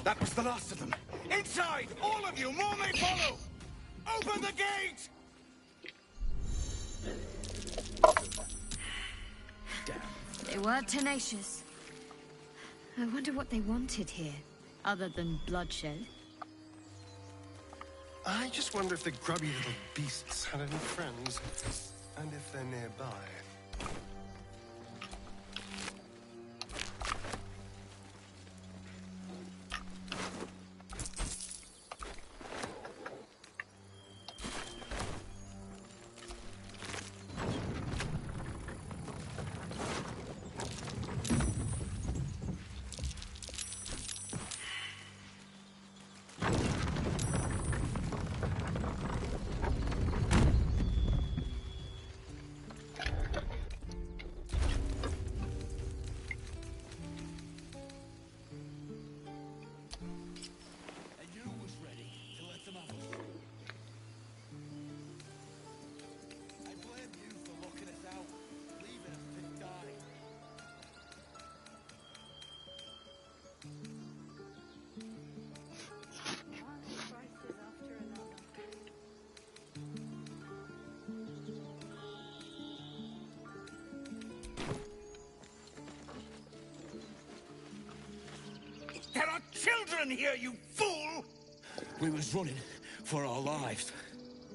That was the last of them. Inside! All of you! More may follow! Open the gate! They were tenacious. I wonder what they wanted here, other than bloodshed. I just wonder if the grubby little beasts had any friends, and if they're nearby. There are children here, you fool! We was running for our lives.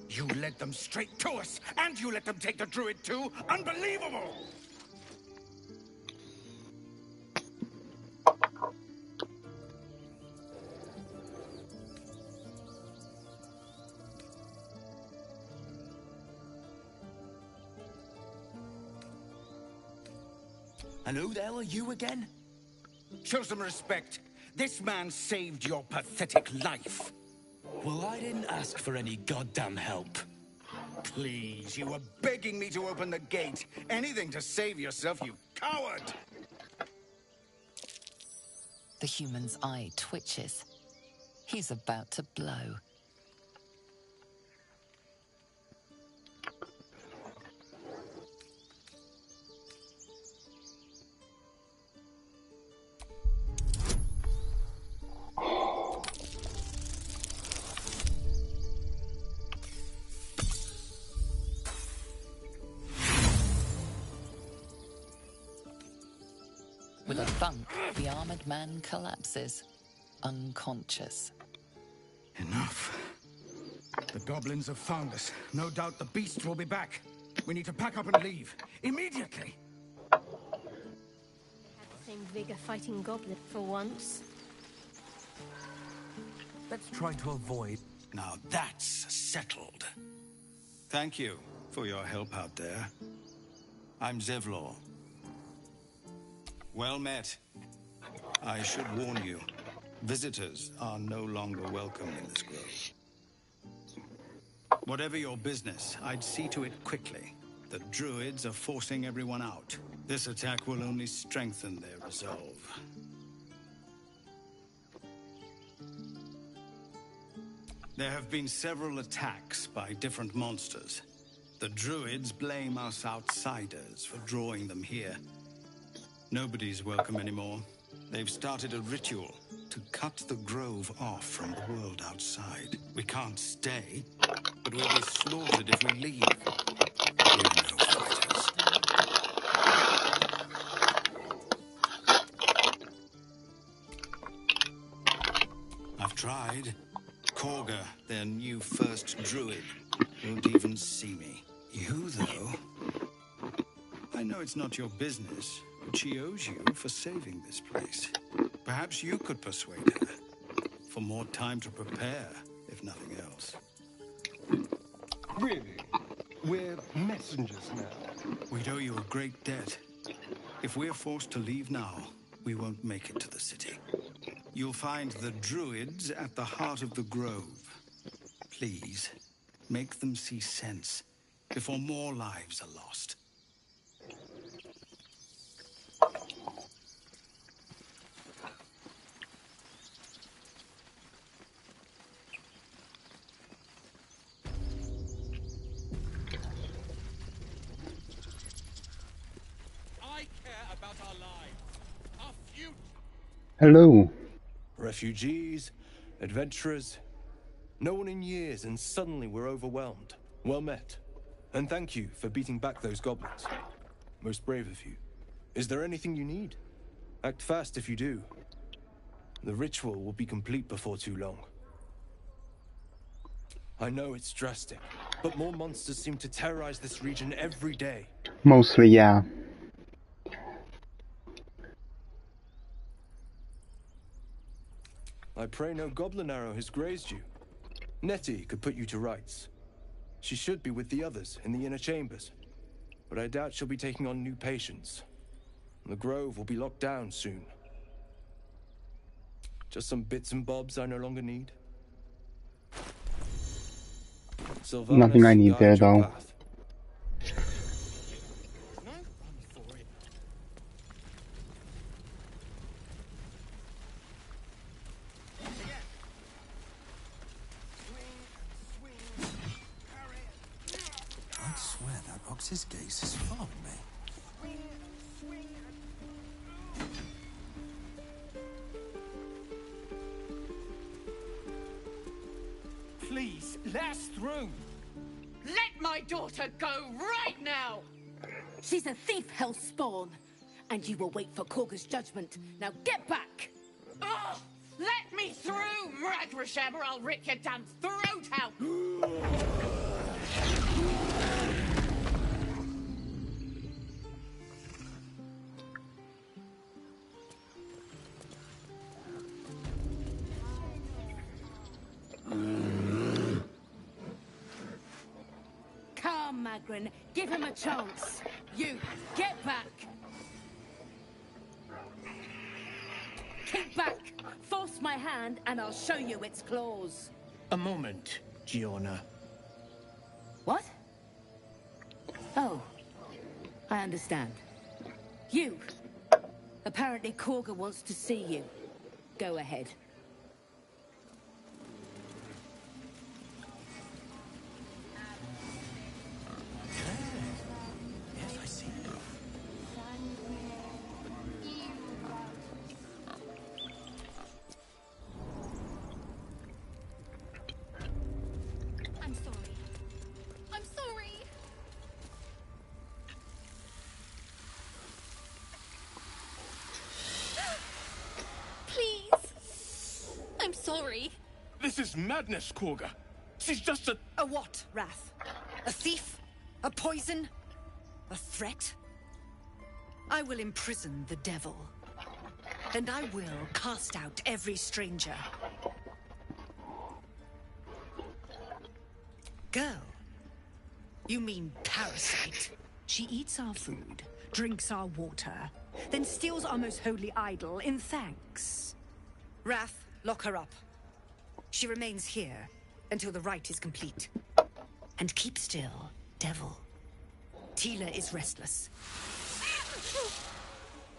You led them straight to us, and you let them take the druid too? Unbelievable! And who the hell are you again? Show some respect. This man saved your pathetic life. Well, I didn't ask for any goddamn help. Please, you were begging me to open the gate. Anything to save yourself, you coward! The human's eye twitches. He's about to blow. With a thunk, the armored man collapses, unconscious. Enough. The goblins have found us. No doubt the beast will be back. We need to pack up and leave. Immediately! Had the same vigor fighting goblin for once. Let's try to avoid... Now that's settled. Thank you for your help out there. I'm Zevlor. Well met. I should warn you, visitors are no longer welcome in this grove. Whatever your business, I'd see to it quickly. The druids are forcing everyone out. This attack will only strengthen their resolve. There have been several attacks by different monsters. The druids blame us outsiders for drawing them here. Nobody's welcome anymore. They've started a ritual to cut the grove off from the world outside. We can't stay, but we'll be slaughtered if we leave. We're no fighters. I've tried. Korga, their new first druid, won't even see me. You, though? I know it's not your business, but she owes you for saving this place. Perhaps you could persuade her. For more time to prepare, if nothing else. Really? We're messengers now. We'd owe you a great debt. If we're forced to leave now, we won't make it to the city. You'll find the druids at the heart of the grove. Please, make them see sense before more lives are lost. I care about our lives, our future. Hello. Refugees, adventurers, no one in years, and suddenly we're overwhelmed. Well met. And thank you for beating back those goblins. Most brave of you. Is there anything you need? Act fast if you do. The ritual will be complete before too long. I know it's drastic, but more monsters seem to terrorize this region every day. Mostly, yeah. I pray no goblin arrow has grazed you. Nettie could put you to rights. She should be with the others in the inner chambers, but I doubt she'll be taking on new patients. The grove will be locked down soon. Just some bits and bobs I no longer need. Sylvanas, Nothing I need guide there, your though. path. I'd swear that Ox's gaze has followed me. Please, let us through. Let my daughter go right now! She's a thief, hellspawn. And you will wait for Korga's judgment. Now get back! Oh, let me through, Mragrasham, or I'll rip your damn throat out! Come, Magrin, give him a chance. You, get back! Keep back! Force my hand and I'll show you its claws. A moment, Giona. What? Oh, I understand. You! Apparently Korga wants to see you. Go ahead. Yes, I see. I'm sorry. I'm sorry. Please. I'm sorry. This is madness, Korga. She's just a... A what, Wrath? A thief? A poison? A threat? I will imprison the devil. And I will cast out every stranger. Girl? You mean parasite? She eats our food, drinks our water, then steals our most holy idol in thanks. Wrath, lock her up. She remains here until the rite is complete. And keep still, devil. Tila is restless.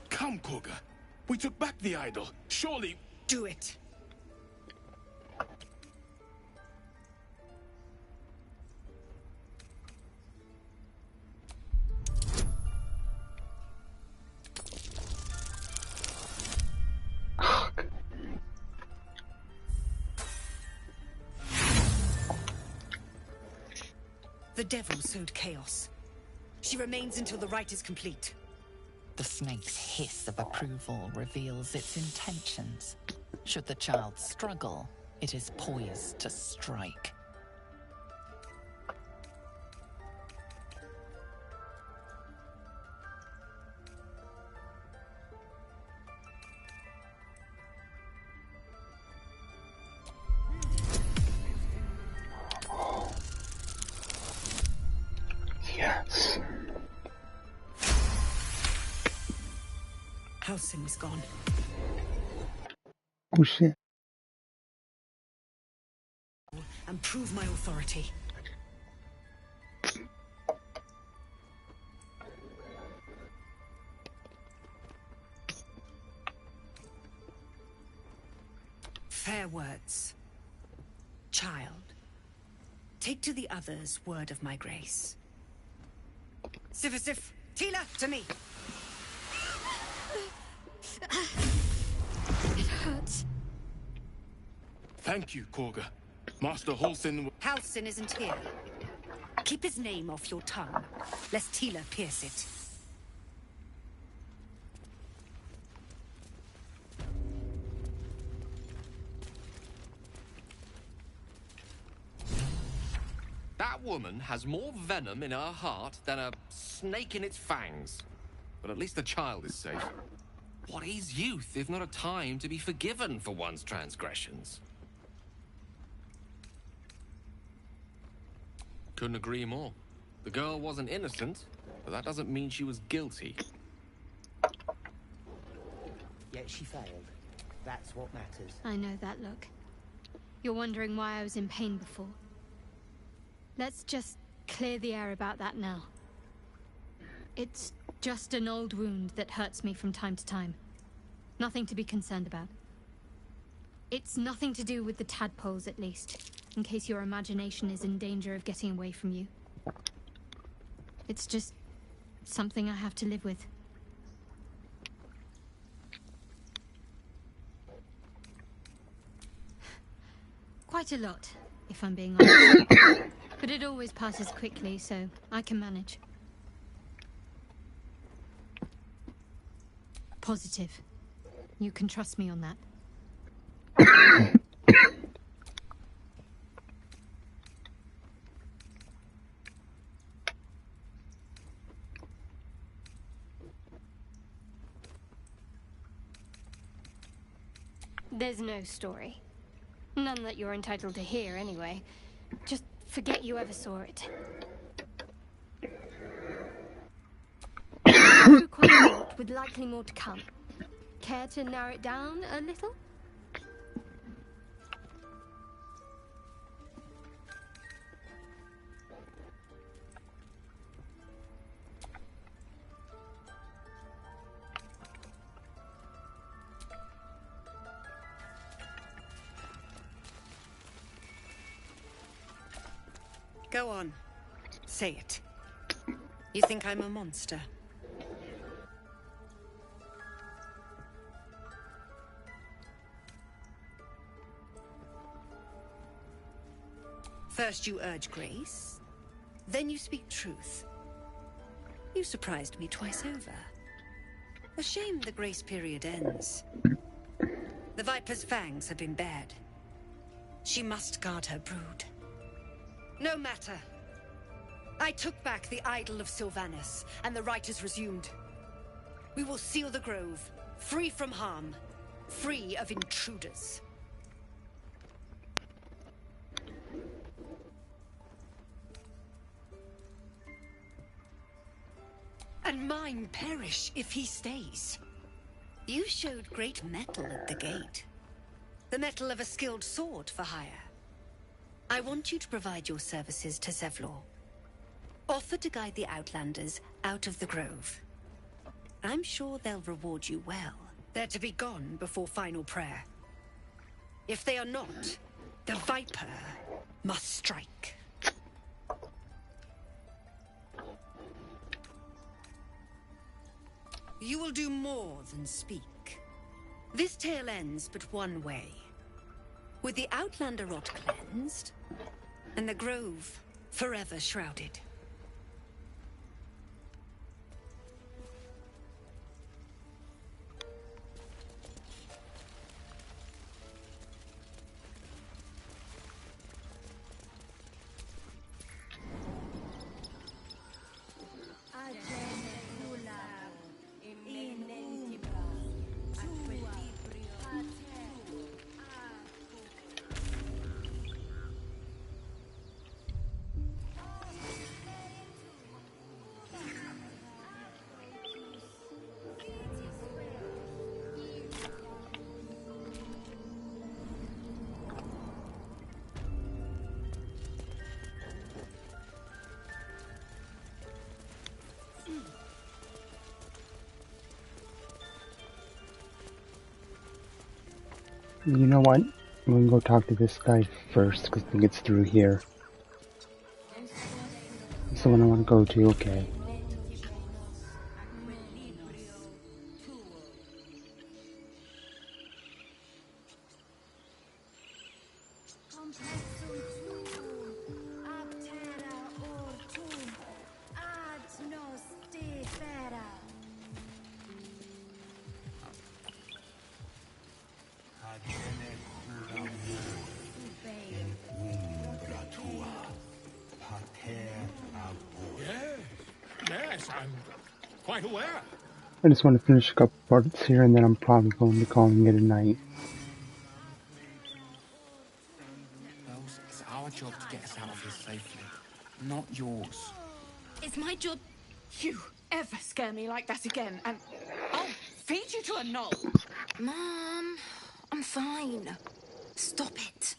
Come, Korga. We took back the idol. Surely... Do it. The devil sowed chaos. She remains until the rite is complete. The snake's hiss of approval reveals its intentions. Should the child struggle, it is poised to strike. Yes. Halsin is gone. Oh shit. And prove my authority. Fair words. Child, take to the others word of my grace. Sifisif, Tila, to me! It hurts. Thank you, Korga. Master Halsin... Halsin isn't here. Keep his name off your tongue, lest Tila pierce it. That woman has more venom in her heart than a snake in its fangs. But at least the child is safe. What is youth if not a time to be forgiven for one's transgressions? Couldn't agree more. The girl wasn't innocent, but that doesn't mean she was guilty. Yet she failed. That's what matters. I know that look. You're wondering why I was in pain before. Let's just clear the air about that now. It's just an old wound that hurts me from time to time. Nothing to be concerned about. It's nothing to do with the tadpoles, at least, in case your imagination is in danger of getting away from you. It's just something I have to live with. Quite a lot, if I'm being honest. But it always passes quickly, so I can manage. Positive. You can trust me on that. There's no story. None that you're entitled to hear, anyway. Just forget you ever saw it. Through quite a lot, with likely more to come. Care to narrow it down a little? Go on. Say it. You think I'm a monster? First you urge grace, then you speak truth. You surprised me twice over. A shame the grace period ends. The Viper's fangs have been bared. She must guard her brood. No matter. I took back the idol of Sylvanus, and the rite is resumed. We will seal the grove, free from harm, free of intruders. And mine perish if he stays. You showed great mettle at the gate. The mettle of a skilled sword for hire. I want you to provide your services to Zevlor. Offer to guide the Outlanders out of the grove. I'm sure they'll reward you well. They're to be gone before final prayer. If they are not, the Viper must strike. You will do more than speak. This tale ends but one way. With the Outlander rot cleansed, and the grove forever shrouded. You know what? I'm gonna go talk to this guy first, because I think it's through here. It's the one I want to go to, okay. Yes, I'm quite aware. I just want to finish a couple parts here, and then I'm probably going to calling it a night. Bells, it's our job to get us out of here safely, not yours. It's my job. You ever scare me like that again, and I'll feed you to a knoll. Mom, I'm fine. Stop it.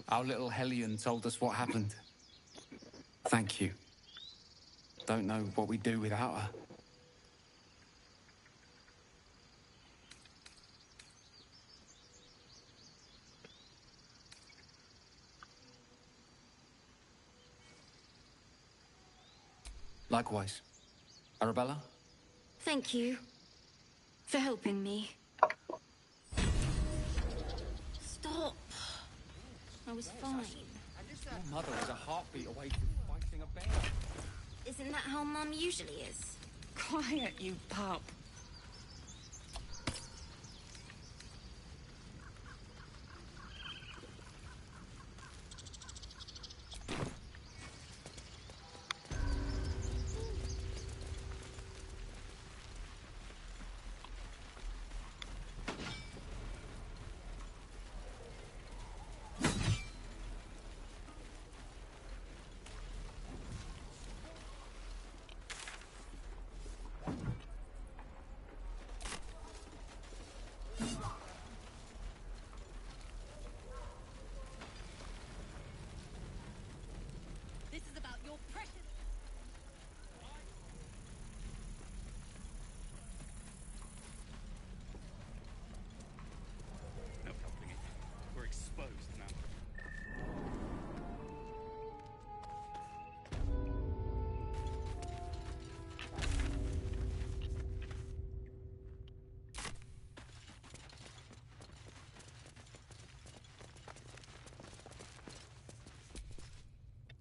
Our little Hellion told us what happened. Thank you. Don't know what we'd do without her. Likewise. Arabella? Thank you for helping me. Stop. I was fine. Your mother was a heartbeat away from fighting a bear. Isn't that how Mum usually is? Quiet, you pup.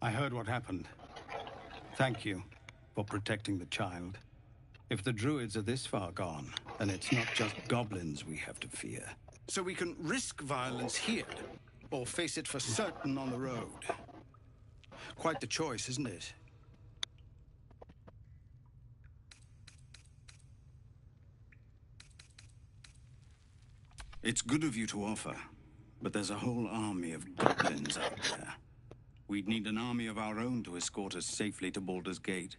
I heard what happened. Thank you for protecting the child. If the druids are this far gone, then it's not just goblins we have to fear. So we can risk violence here, or face it for certain on the road. Quite the choice, isn't it? It's good of you to offer, but there's a whole army of goblins out there. We'd need an army of our own to escort us safely to Baldur's Gate.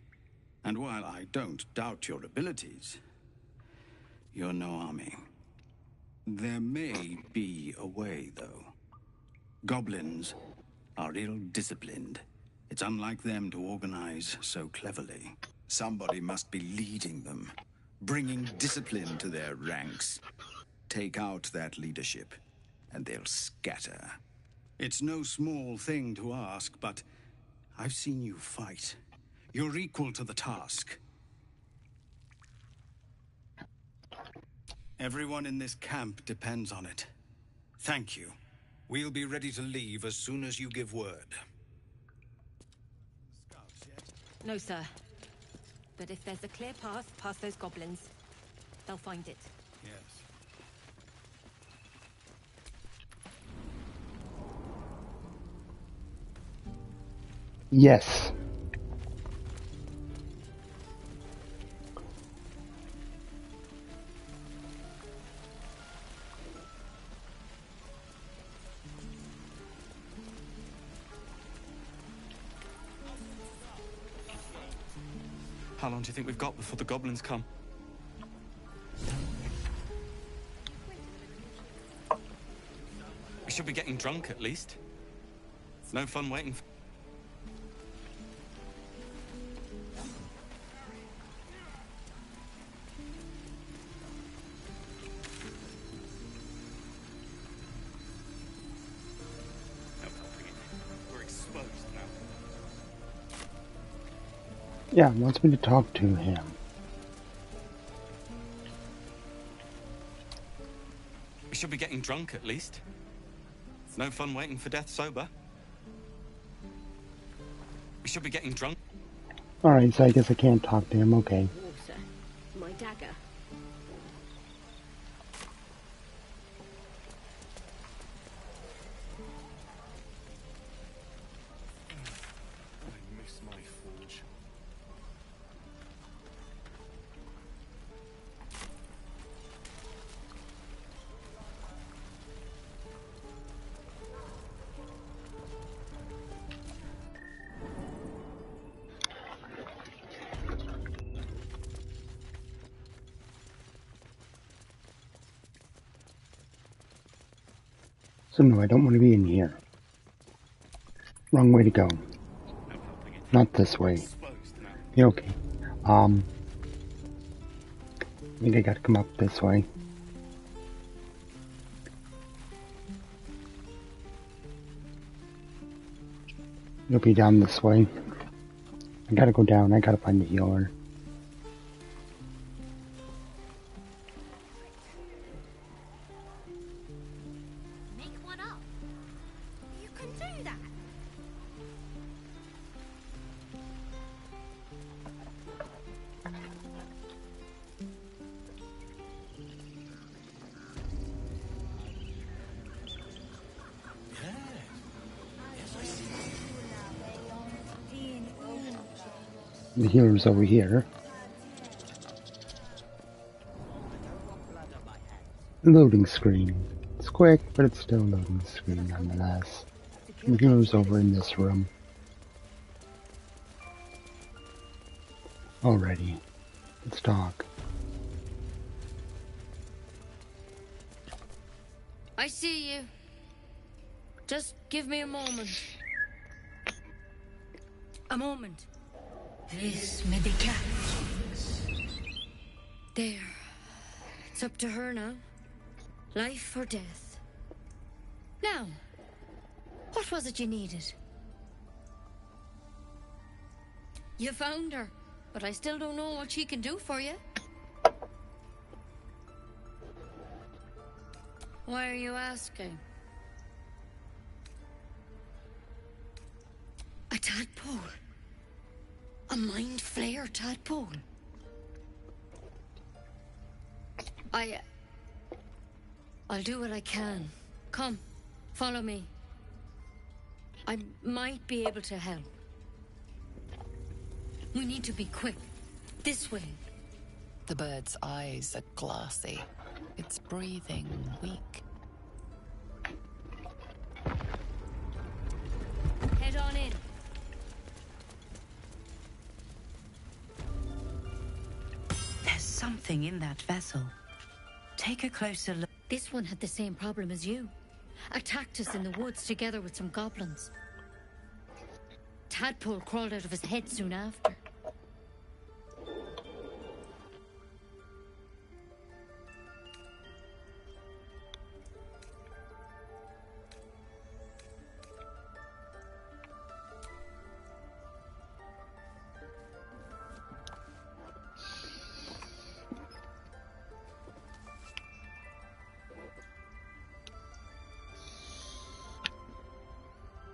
And while I don't doubt your abilities, you're no army. There may be a way, though. Goblins are ill-disciplined. It's unlike them to organize so cleverly. Somebody must be leading them, bringing discipline to their ranks. Take out that leadership, and they'll scatter. It's no small thing to ask, but I've seen you fight. You're equal to the task. Everyone in this camp depends on it. Thank you. We'll be ready to leave as soon as you give word. No, sir. But if there's a clear path past those goblins, they'll find it. Yes. Yes. How long do you think we've got before the goblins come? We should be getting drunk at least. No fun waiting for... We're exposed now. Yeah, wants me to talk to him. We should be getting drunk at least. No fun waiting for death sober. We should be getting drunk. Alright, so I guess I can't talk to him, okay. Water. My dagger. I miss my forge. So no, I don't want to be in here. Wrong way to go. Not this way. Yeah, okay. I think I gotta come up this way. You'll be down this way. I gotta go down, I gotta find the healer. Make one up. You can do that. The healer's over here. Loading screen. It's quick, but it's still a loading screen nonetheless. The healer's over in this room. Alrighty. Let's talk. I see you. Just give me a moment. A moment. This may be cat. There. It's up to her now. Life or death. Now, what was it you needed? You found her, but I still don't know what she can do for you. Why are you asking? I tell tadpole. A mind flayer tadpole. I'll do what I can. Come, follow me. I might be able to help. We need to be quick. This way. The bird's eyes are glassy. Its breathing weak. Head on in. There's something in that vessel. Take a closer look. This one had the same problem as you. Attacked us in the woods together with some goblins. Tadpole crawled out of his head soon after.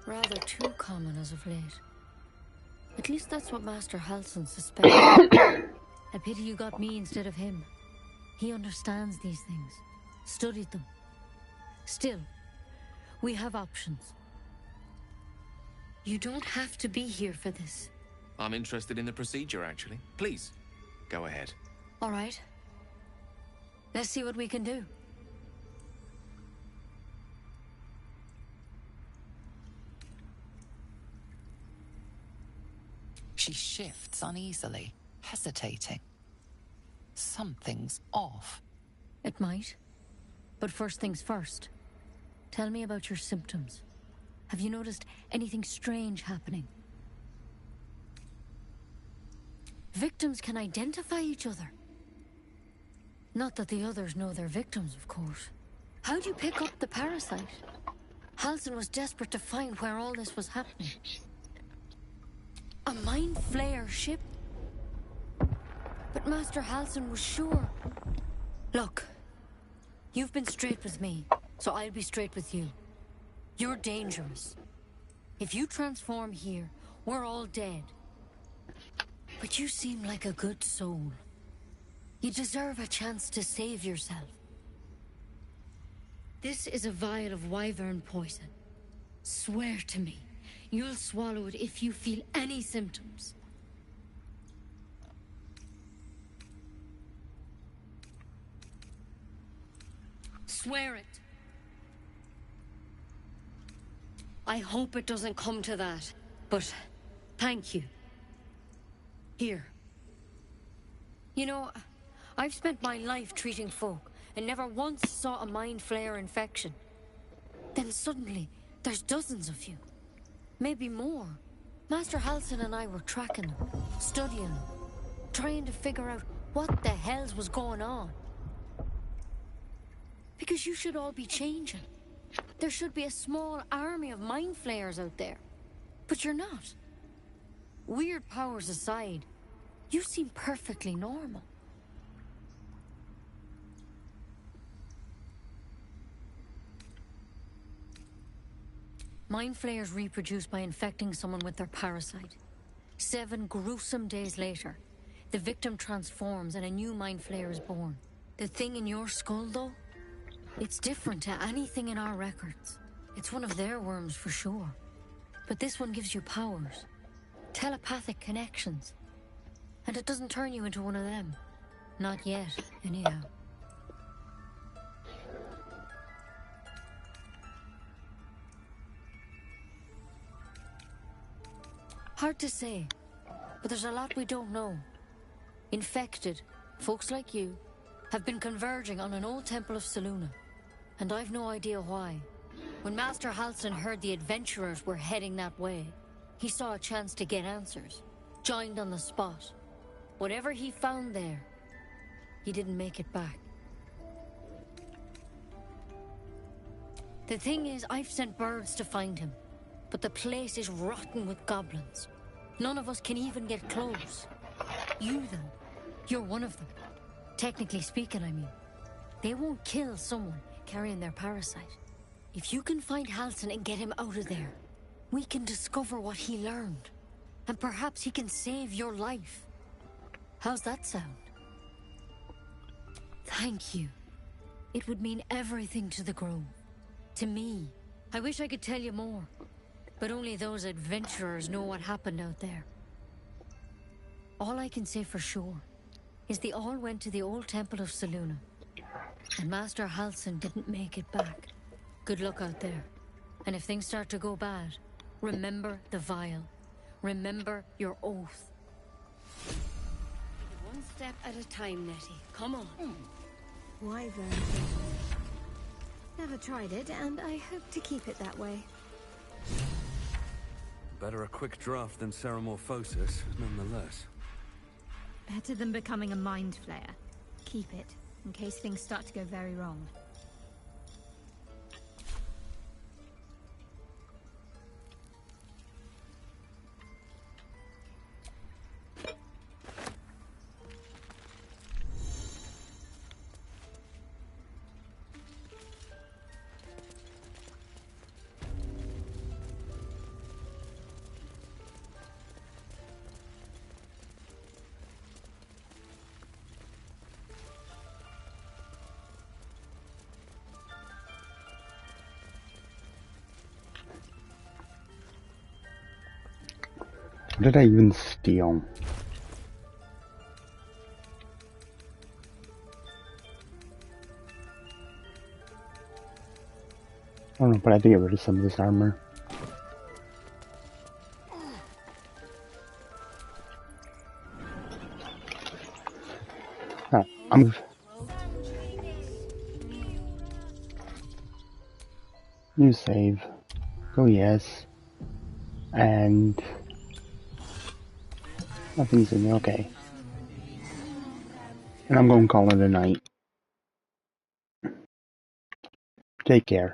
Rather too common as of late. At least that's what Master Halsin suspects. A pity you got me instead of him. He understands these things. Studied them. Still, we have options. You don't have to be here for this. I'm interested in the procedure, actually. Please, go ahead. All right. Let's see what we can do. She shifts uneasily, hesitating. Something's off. It might. But first things first. Tell me about your symptoms. Have you noticed anything strange happening? Victims can identify each other. Not that the others know they're victims, of course. How'd you pick up the parasite? Halsin was desperate to find where all this was happening. A mind flayer ship? But Master Halsin was sure. Look, you've been straight with me, so I'll be straight with you. You're dangerous. If you transform here, we're all dead. But you seem like a good soul. You deserve a chance to save yourself. This is a vial of wyvern poison. Swear to me, you'll swallow it if you feel any symptoms. Swear it. I hope it doesn't come to that, but thank you. Here. You know, I've spent my life treating folk and never once saw a mind flayer infection. Then suddenly, there's dozens of you. Maybe more. Master Halsin and I were tracking them, studying them, trying to figure out what the hells was going on. Because you should all be changing. There should be a small army of mind flayers out there. But you're not. Weird powers aside, you seem perfectly normal. Mind flayers reproduce by infecting someone with their parasite. 7 gruesome days later, the victim transforms and a new mind flayer is born. The thing in your skull, though, it's different to anything in our records. It's one of their worms for sure. But this one gives you powers. Telepathic connections. And it doesn't turn you into one of them. Not yet, anyhow. Hard to say, but there's a lot we don't know. Infected, folks like you, have been converging on an old temple of Selûne, and I've no idea why. When Master Halsin heard the adventurers were heading that way, he saw a chance to get answers, joined on the spot. Whatever he found there, he didn't make it back. The thing is, I've sent birds to find him, but the place is rotten with goblins. None of us can even get close. You, then, you're one of them. Technically speaking, I mean. They won't kill someone carrying their parasite. If you can find Halsin and get him out of there, we can discover what he learned. And perhaps he can save your life. How's that sound? Thank you. It would mean everything to the Grove. To me. I wish I could tell you more. But only those adventurers know what happened out there. All I can say for sure is they all went to the old temple of Selûne. And Master Halsin didn't make it back. Good luck out there. And if things start to go bad, remember the vial. Remember your oath. One step at a time, Nettie. Come on. Wyvern. Never tried it, and I hope to keep it that way. Better a quick draft than Ceramorphosis, nonetheless. Better than becoming a mind flayer. Keep it, in case things start to go very wrong. What did I even steal? I don't know, but I have to get rid of some of this armor. I'm... New save. Oh yes. And... nothing's in there, okay. And I'm going to call it a night. Take care.